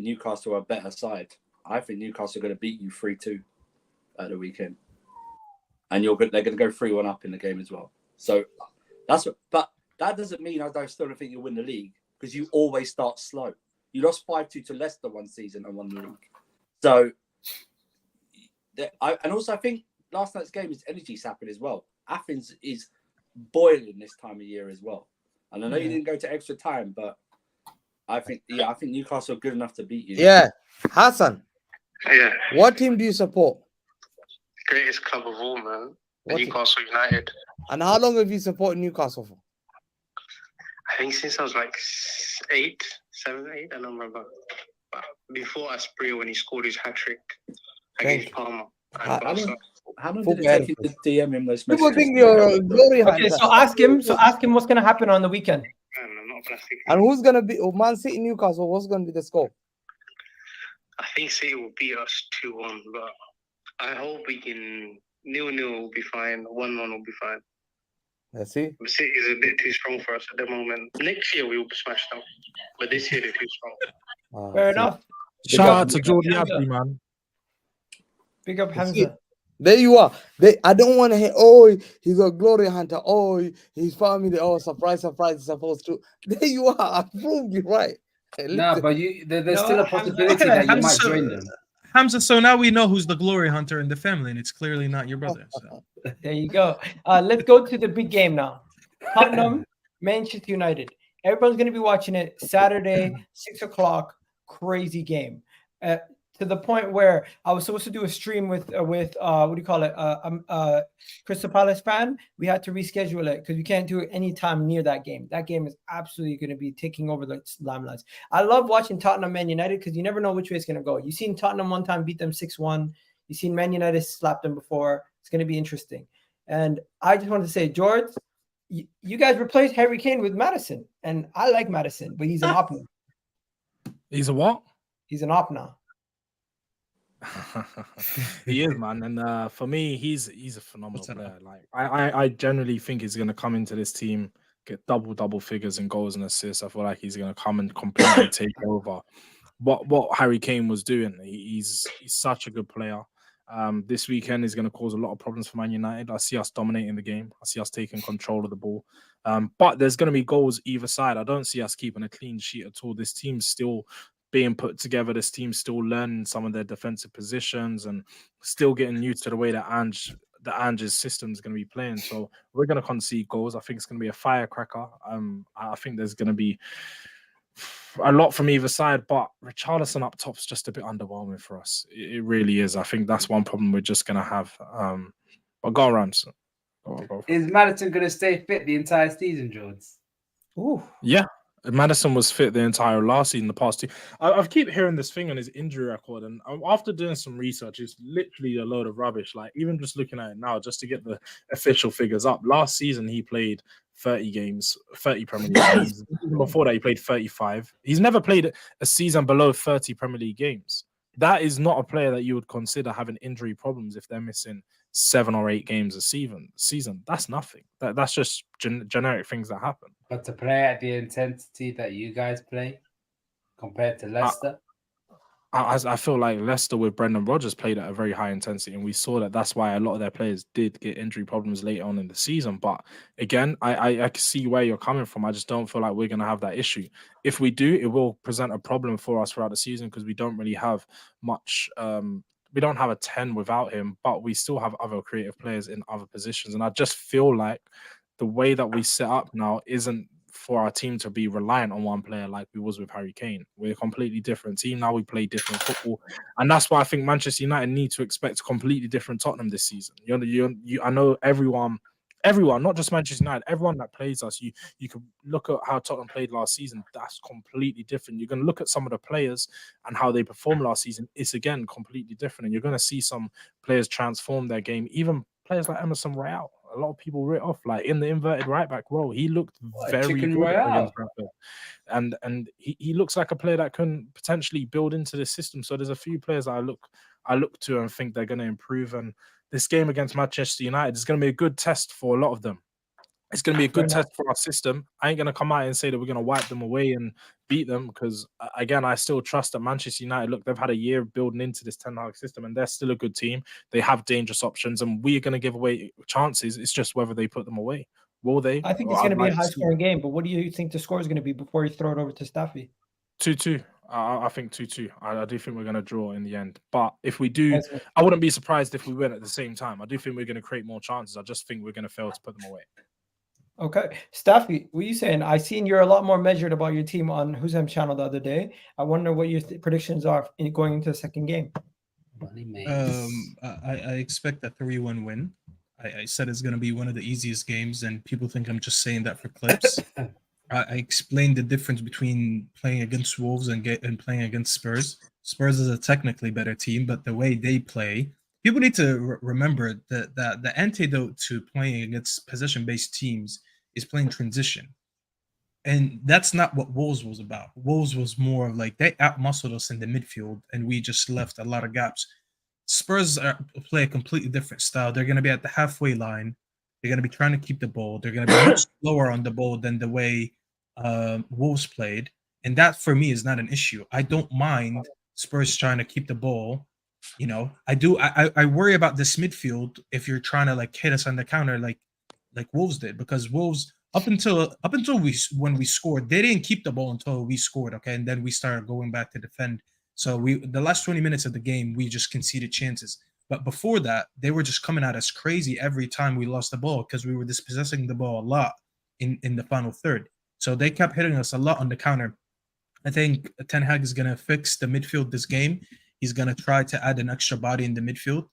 Newcastle are a better side. I think Newcastle are going to beat you 3-2 at the weekend, and they're going to go 3-1 up in the game as well. So but that doesn't mean I still don't think you'll win the league because you always start slow. You lost 5-2 to Leicester one season and won the league. So, and also I think last night's game is energy sapping as well. Athens is boiling this time of year as well. And I know you didn't go to extra time, but I think Newcastle are good enough to beat you. Yeah, Hassan. Yeah. What team do you support? Greatest club of all, man. Newcastle United. And how long have you supported Newcastle for? I think since I was like 7, 8. I don't remember. But before Asprey, when he scored his hat trick against Palmer. How long did it take you to DM him those messages? People think you're glory hunter. Okay, so ask him what's going to happen on the weekend. And who's going to be Man City, Newcastle? What's going to be the score? I think City will beat us 2-1, but I hope we can 0-0 will be fine, 1-1 will be fine. Let's see. The City is a bit too strong for us at the moment. Next year we will be smashed up, but this year they're too strong. Fair enough. Shout out to Jordan Abbey, man. Big up Hamza. There you are. I don't want to hear, oh, he's a glory hunter. Oh, his family. Oh, surprise, he's supposed to. There you are. I proved you right. Hey, no, but there's still a possibility that you might join them. Hamza, so now we know who's the glory hunter in the family, and it's clearly not your brother. So. There you go. Let's go to the big game now. Tottenham, Manchester United. Everyone's going to be watching it Saturday, 6 o'clock. Crazy game. To the point where I was supposed to do a stream with what do you call it? Crystal Palace fan. We had to reschedule it because we can't do it anytime near that game. That game is absolutely going to be taking over the limelight. I love watching Tottenham Man United because you never know which way it's going to go. You've seen Tottenham one time beat them 6-1. You've seen Man United slap them before. It's going to be interesting. And I just wanted to say, George, you guys replaced Harry Kane with Maddison. And I like Maddison, but he's an op now. He's a what? He's an op now. He is, man, and for me, he's a phenomenal player. Like I generally think he's going to come into this team, get double figures in goals and assists. I feel like he's going to come and completely take over what Harry Kane was doing. He's such a good player. This weekend is going to cause a lot of problems for Man United. I see us dominating the game. I see us taking control of the ball. But there's going to be goals either side. I don't see us keeping a clean sheet at all. This team's still being put together. This team's still learning some of their defensive positions and still getting used to the way that Ange the Ange's system is going to be playing. So we're going to concede goals. I think it's going to be a firecracker. I think there's going to be a lot from either side, but Richarlison up top's just a bit underwhelming for us. It really is. I think that's one problem we're just going to have. But go on, Rams. Go. Is Maddison going to stay fit the entire season, George? Ooh. Yeah. Madison was fit the entire last season, the past two. I keep hearing this thing on his injury record, and after doing some research, it's literally a load of rubbish. Like, even just looking at it now, just to get the official figures up, last season he played 30 games, 30 Premier League games. Before that, he played 35. He's never played a season below 30 Premier League games. That is not a player that you would consider having injury problems if they're missing 7 or 8 games a season. That's nothing. That's just generic things that happen. But to play at the intensity that you guys play compared to Leicester? I feel like Leicester with Brendan Rodgers played at a very high intensity, and we saw that that's why a lot of their players did get injury problems later on in the season. But again, I can see where you're coming from. I just don't feel like we're going to have that issue. If we do, it will present a problem for us throughout the season because we don't really have much. We don't have a 10 without him, but we still have other creative players in other positions. And I just feel like the way that we set up now isn't for our team to be reliant on one player like we was with Harry Kane. We're a completely different team now. We play different football, and that's why I think Manchester United need to expect a completely different Tottenham this season. I know everyone, not just Manchester United, everyone that plays us. You could look at how Tottenham played last season. That's completely different. You're going to look at some of the players and how they performed last season. It's again completely different, and you're going to see some players transform their game. Even players like Emerson Royale. A lot of people writ off, like in the inverted right back role. He looked very good against Brentford. And he looks like a player that can potentially build into the system. So there's a few players I look to and think they're going to improve. And this game against Manchester United is going to be a good test for a lot of them. It's going to be a good test for our system. I ain't going to come out and say that we're going to wipe them away and beat them because, again, I still trust that Manchester United, look, they've had a year building into this Ten Hag system and they're still a good team. They have dangerous options and we're going to give away chances. It's just whether they put them away. Will they? I think it's going to be a high-scoring game, but what do you think the score is going to be before you throw it over to Staffy? 2-2. I think 2-2. I do think we're going to draw in the end. But if we do, I wouldn't be surprised if we win at the same time. I do think we're going to create more chances. I just think we're going to fail to put them away. Okay. Staffy, what are you saying? I seen you're a lot more measured about your team on Who's channel the other day. I wonder what your predictions are going into the second game. I expect a 3-1 win. I said it's going to be one of the easiest games, and people think I'm just saying that for clips. I explained the difference between playing against Wolves and playing against Spurs. Spurs is a technically better team, but the way they play, people need to remember that the antidote to playing against possession-based teams is playing transition. And that's not what Wolves was about. Wolves was more of like they out-muscled us in the midfield, and we just left a lot of gaps. Spurs play a completely different style. They're going to be at the halfway line. They're going to be trying to keep the ball. They're going to be much slower on the ball than the way Wolves played. And that, for me, is not an issue. I don't mind Spurs trying to keep the ball. You know, I worry about this midfield if you're trying to like hit us on the counter like Wolves did, because Wolves up until when we scored, they didn't keep the ball until we scored, okay, and then we started going back to defend. So the last 20 minutes of the game we just conceded chances, but before that they were just coming at us crazy every time we lost the ball because we were dispossessing the ball a lot in the final third. So they kept hitting us a lot on the counter. I think Ten Hag is going to fix the midfield this game. He's going to try to add an extra body in the midfield.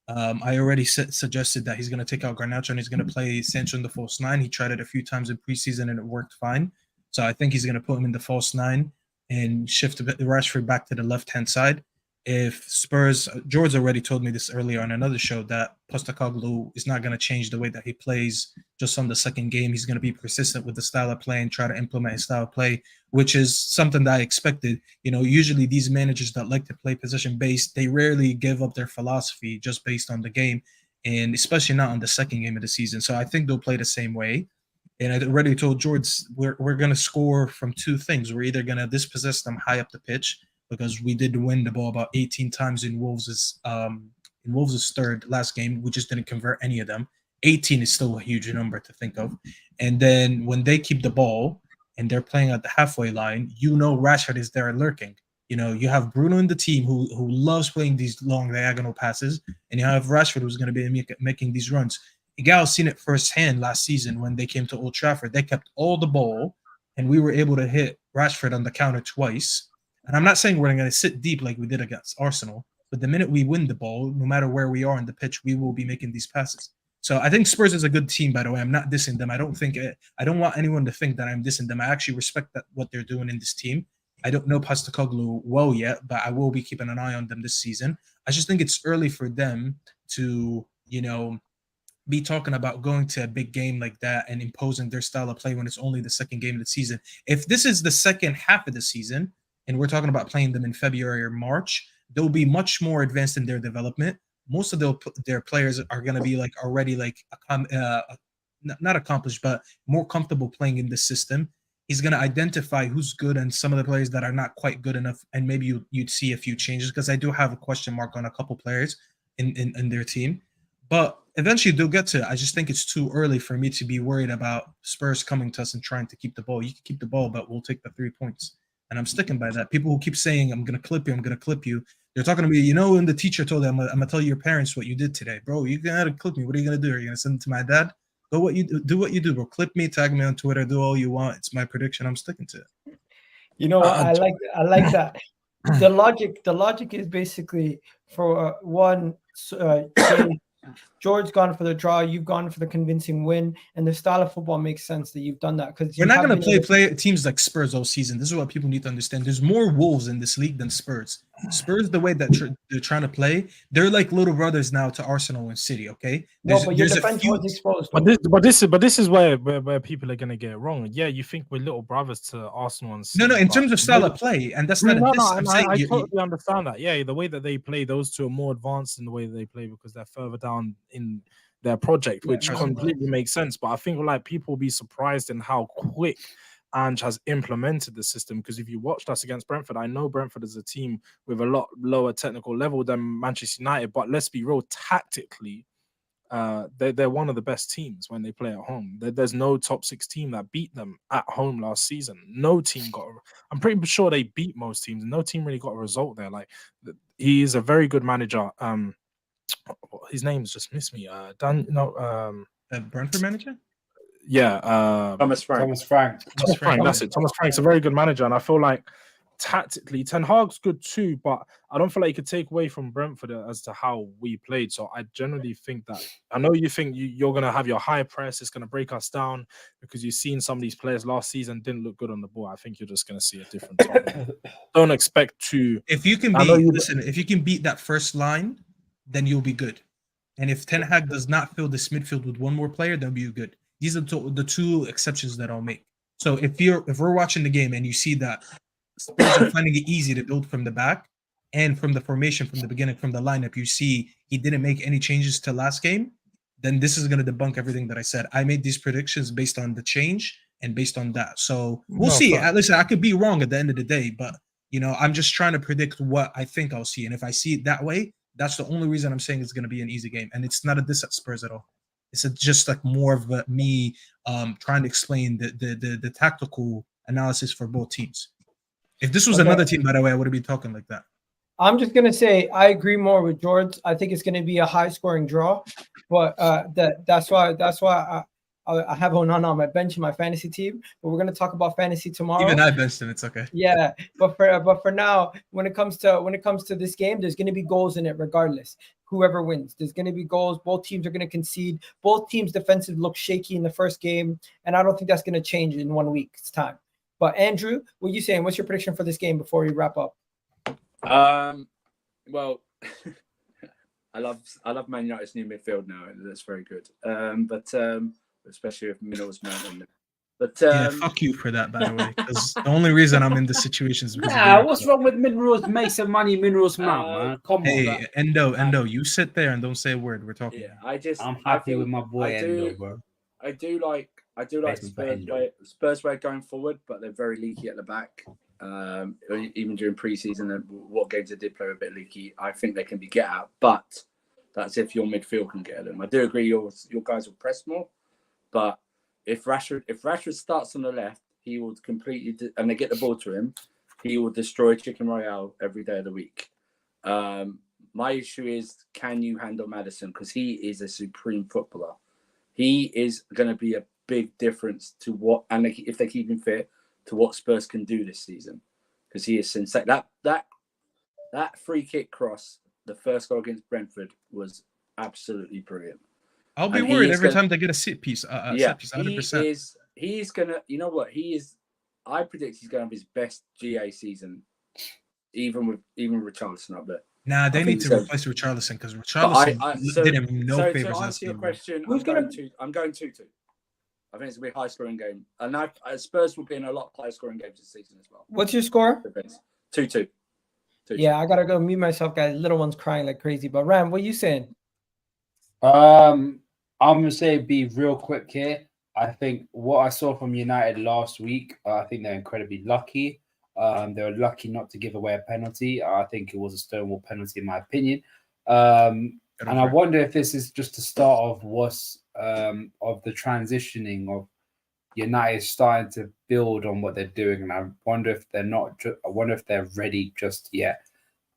I already suggested that he's going to take out Garnacho and he's going to play Sancho in the false 9. He tried it a few times in preseason and it worked fine. So I think he's going to put him in the false 9 and shift Rashford back to the left-hand side. If Spurs, George already told me this earlier on another show, that Postecoglou is not going to change the way that he plays just on the second game. He's going to be persistent with the style of play and try to implement his style of play, which is something that I expected. You know, usually these managers that like to play possession-based, they rarely give up their philosophy just based on the game, and especially not on the second game of the season. So I think they'll play the same way. And I already told George, we're going to score from two things. We're either going to dispossess them high up the pitch, because we did win the ball about 18 times in Wolves' third last game. We just didn't convert any of them. 18 is still a huge number to think of. And then when they keep the ball and they're playing at the halfway line, you know Rashford is there lurking. You know, you have Bruno in the team who loves playing these long diagonal passes, and you have Rashford who's going to be making these runs. Egal seen it firsthand last season when they came to Old Trafford. They kept all the ball, and we were able to hit Rashford on the counter twice. And I'm not saying we're going to sit deep like we did against Arsenal, but the minute we win the ball, no matter where we are on the pitch, we will be making these passes. So I think Spurs is a good team, by the way. I'm not dissing them. I don't want anyone to think that I'm dissing them. I actually respect that what they're doing in this team. I don't know Postecoglou well yet, but I will be keeping an eye on them this season. I just think it's early for them to, you know, be talking about going to a big game like that and imposing their style of play when it's only the second game of the season. If this is the second half of the season and we're talking about playing them in February or March, they'll be much more advanced in their development. Most of their players are going to be like already like not accomplished, but more comfortable playing in the system. He's going to identify who's good and some of the players that are not quite good enough, and maybe you'd see a few changes, because I do have a question mark on a couple players in their team. But eventually they'll get to it. I just think it's too early for me to be worried about Spurs coming to us and trying to keep the ball. You can keep the ball, but we'll take the 3 points. And I'm sticking by that. People who keep saying, I'm going to clip you, they're talking to me, you know, when the teacher told them, I'm going to tell your parents what you did today. Bro, you're going to clip me. What are you going to do? Are you going to send it to my dad? Do what you do, bro. Clip me, tag me on Twitter, do all you want. It's my prediction. I'm sticking to it. You know what? I like that. The logic is basically for George gone for the draw, you've gone for the convincing win, and the style of football makes sense that you've done that, because we're not going to play teams like Spurs all season. This is what people need to understand. There's more Wolves in this league than Spurs. Spurs, the way that they're trying to play, they're like little brothers now to Arsenal and City. Okay, but your defense was exposed. But this is where people are going to get it wrong. Yeah, you think we're little brothers to Arsenal and City. No, in terms of style of play, and that's not. I totally understand that. Yeah, the way that they play, those two are more advanced in the way that they play because they're further down in their project, which completely makes sense. But I think like people will be surprised in how quick Ange has implemented the system, because if you watched us against Brentford, I know Brentford is a team with a lot lower technical level than Manchester United, but let's be real, tactically, they're one of the best teams when they play at home. There's no top 6 team that beat them at home last season. No team I'm pretty sure they beat most teams. No team really got a result there. Like, he is a very good manager. His name's just missed me. Brentford manager? Yeah, Thomas Frank. That's it. Thomas Frank's a very good manager, and I feel like tactically Ten Hag's good too, but I don't feel like you could take away from Brentford as to how we played. So I generally think that, I know you think you're going to have your high press, it's going to break us down, because you've seen some of these players last season didn't look good on the ball. I think you're just going to see a different time. Don't expect to. If you can if you can beat that first line, then you'll be good. And if Ten Hag does not fill this midfield with one more player, then you'll be good. These are the two exceptions that I'll make. So if we're watching the game and you see that Spurs are finding it easy to build from the back and from the formation from the beginning, from the lineup, you see he didn't make any changes to last game, then this is going to debunk everything that I said. I made these predictions based on the change and based on that. So we'll see. Listen, I could be wrong at the end of the day, but you know, I'm just trying to predict what I think I'll see. And if I see it that way, that's the only reason I'm saying it's going to be an easy game. And it's not a diss at Spurs at all. It's just like more of me trying to explain the tactical analysis for both teams. If this was another team, by the way, I wouldn't be talking like that. I'm just going to say I agree more with George. I think it's going to be a high-scoring draw, but that's why I have Onana on my bench in my fantasy team. But we're going to talk about fantasy tomorrow. Even I benched him. It's okay. Yeah, but for now, when it comes to this game, there's going to be goals in it regardless. Whoever wins, there's going to be goals. Both teams are going to concede. Both teams' defensive look shaky in the first game, and I don't think that's going to change in 1 week's time. But Andrew, what are you saying? What's your prediction for this game before we wrap up? Well, I love Man United's new midfield now. That's very good. But especially if Mineral's man. But yeah, fuck you for that, by the way. Because the only reason I'm in this situation is because what's wrong with Minerals? Make some money, Minerals man. Come on. Hey, Endo, you sit there and don't say a word. We're talking. Yeah, I'm happy with my boy Endo, bro. I do like Spurs way going forward, but they're very leaky at the back. Even during preseason, what games they did play a bit leaky, I think they can be get out. But that's if your midfield can get at them. I do agree your guys will press more, but if Rashford starts on the left, he will completely and they get the ball to him. he will destroy Chicken Royale every day of the week. My issue is, can you handle Maddison? Because he is a supreme footballer. He is going to be a big difference to what, and if they keep him fit, to what Spurs can do this season. Because he is insane. That free kick cross, the first goal against Brentford, was absolutely brilliant. I'll be worried every time they get a set piece. Yeah, set piece, 100%. He's gonna. You know what? I predict he's gonna have his best GA season, even with Richarlison up there. Nah, they need to replace Richarlison because Richarlison did him no favors. To answer your question, I'm going 2-2. I think it's gonna be a high scoring game, and Spurs will be in a lot of high scoring games this season as well. What's your score? 2-2. Yeah, I gotta go mute myself, guys. Little one's crying like crazy. But Ram, what are you saying? I'm gonna say be real quick here. I think what I saw from United last week, I think they're incredibly lucky. They were lucky not to give away a penalty. I think it was a stonewall penalty, in my opinion. And I wonder if this is just the start of of the transitioning of United starting to build on what they're doing. And I wonder if they're ready just yet.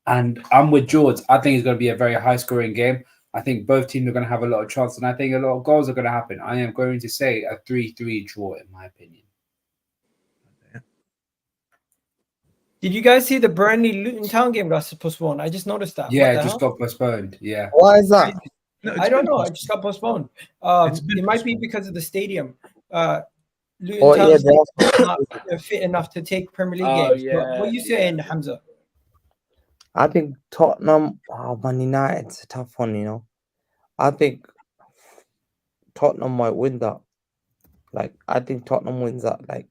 And I'm with George. I think it's going to be a very high scoring game. I think both teams are going to have a lot of chances, and I think a lot of goals are going to happen. I am going to say a 3-3 draw, in my opinion. Did you guys see the Burnley Luton Town game got postponed? I just noticed that. Yeah, it just got postponed. Yeah. Why is that? No, I don't know. It just got postponed. It might be because of the stadium. Luton Town's not fit enough to take Premier League games. Yeah, what are you saying, Hamza? I think Tottenham, Man United's a tough one, you know. I think Tottenham might win that. I think Tottenham wins that 2-1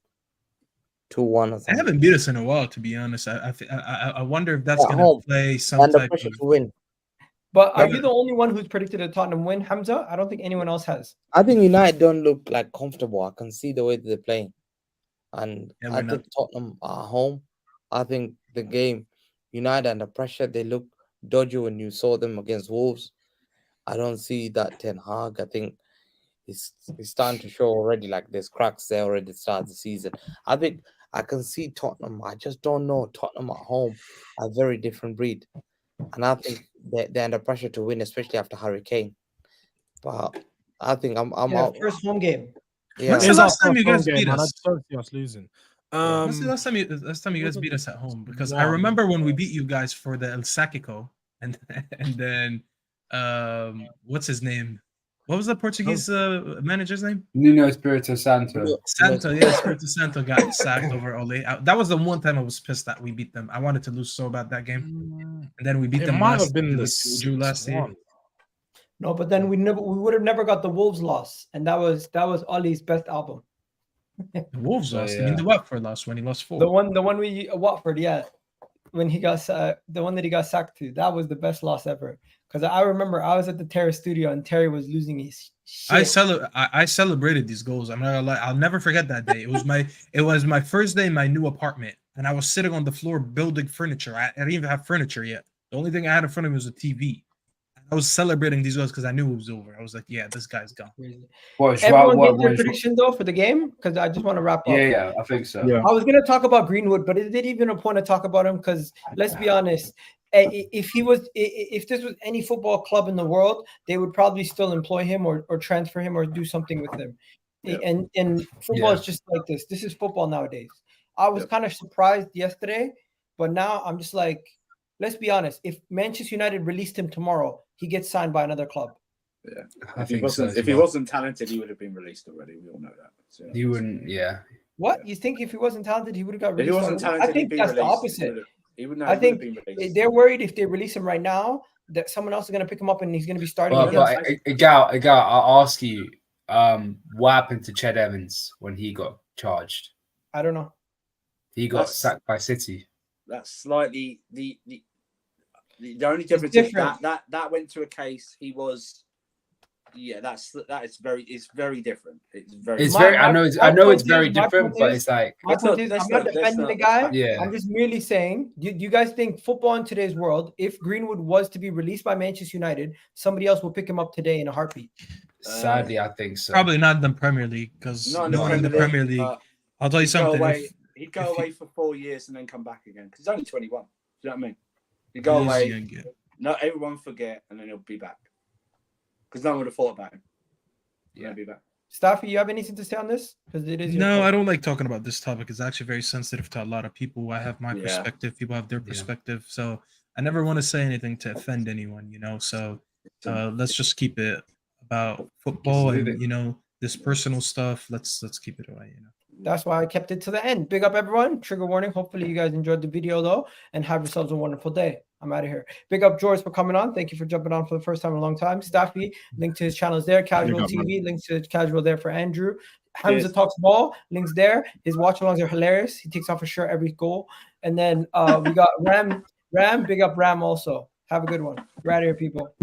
or something. They haven't beat us in a while, to be honest. I wonder if that's going to play some under type pressure of... to win. But are you the only one who's predicted a Tottenham win, Hamza? I don't think anyone else has. I think United don't look comfortable. I can see the way that they're playing. And I think Tottenham are home. I think the game, United under pressure, they look dodgy when you saw them against Wolves. I don't see that Ten Hag. I think it's starting to show already there's cracks there already start the season. I think I can see Tottenham. I just don't know. Tottenham at home are a very different breed. And I think they're under pressure to win, especially after Hurricane. But I think I'm out. First home game. Yeah. When's the last time you guys beat us? I don't see us losing. When's the last time you guys beat us at home? Because I remember when we beat you guys for the El Sacico, and then what's his name? What was the Portuguese manager's name? Nuno Espirito Santo. Espirito Santo got sacked over Ole. That was the one time I was pissed that we beat them. I wanted to lose so bad that game, and then we beat them. It might have been the drew last year. No, but then we would have never got the Wolves loss, and that was Ollie's best album. The Wolves lost. I mean, the Watford lost when he lost 4. The one we Watford, yeah, when he got the one that he got sacked to. That was the best loss ever. Because I remember I was at the Terry studio and Terry was losing his shit. I celebrated these goals. I'm not gonna lie. I'll never forget that day. It was my first day in my new apartment, and I was sitting on the floor building furniture. I didn't even have furniture yet. The only thing I had in front of me was a TV. I was celebrating these goals because I knew it was over. I was like, "Yeah, this guy's gone." Everyone gave their prediction though for the game, because I just want to wrap up. Yeah, I think so. Yeah. I was gonna talk about Greenwood, but is it even a point to talk about him? Because let's be honest. If this was any football club in the world, they would probably still employ him or transfer him or do something with him. Yeah. And football is just like this. This is football nowadays. I was kind of surprised yesterday, but now I'm just like, let's be honest. If Manchester United released him tomorrow, he gets signed by another club. Yeah, if he wasn't talented, he would have been released already. We all know that. So, you wouldn't, yeah. What you think? If he wasn't talented, he would have got released. If he wasn't talented, I think that's the opposite. I think they're worried if they release him right now that someone else is going to pick him up and he's going to be starting. Egal, I'll ask you, what happened to Ched Evans when he got charged? I don't know. He got sacked by City. That's slightly the only difference is that went to a case. He was. Yeah, that is very different. I know it's very different, but it's like I'm not defending the guy. Yeah. I'm just merely saying, do you guys think football in today's world, if Greenwood was to be released by Manchester United, somebody else will pick him up today in a heartbeat? Sadly, I think so. Probably not in the Premier League, because no one in the Premier League. I'll tell you something. He'd go away for 4 years and then come back again because he's only 21. Do you know what I mean? He'd go away, not everyone forget, and then he'll be back because no one would have thought about him. Yeah, be back. Staffy, you have anything to say on this? Because it is. No, I don't like talking about this topic. It's actually very sensitive to a lot of people. I have my perspective. People have their perspective. So I never want to say anything to offend anyone, you know. So let's just keep it about football and, you know, this personal stuff. Let's keep it away, you know. That's why I kept it to the end. Big up, everyone. Trigger warning. Hopefully you guys enjoyed the video, though, and have yourselves a wonderful day. I'm out of here. Big up, George, for coming on. Thank you for jumping on for the first time in a long time. Staffy, link to his channel is there. Casual TV, links to Casual there for Andrew. Hamza Talks Ball, links there. His watch-alongs are hilarious. He takes off a shirt every goal. And then we got Ram. Big up Ram also. Have a good one. We're out of here, people.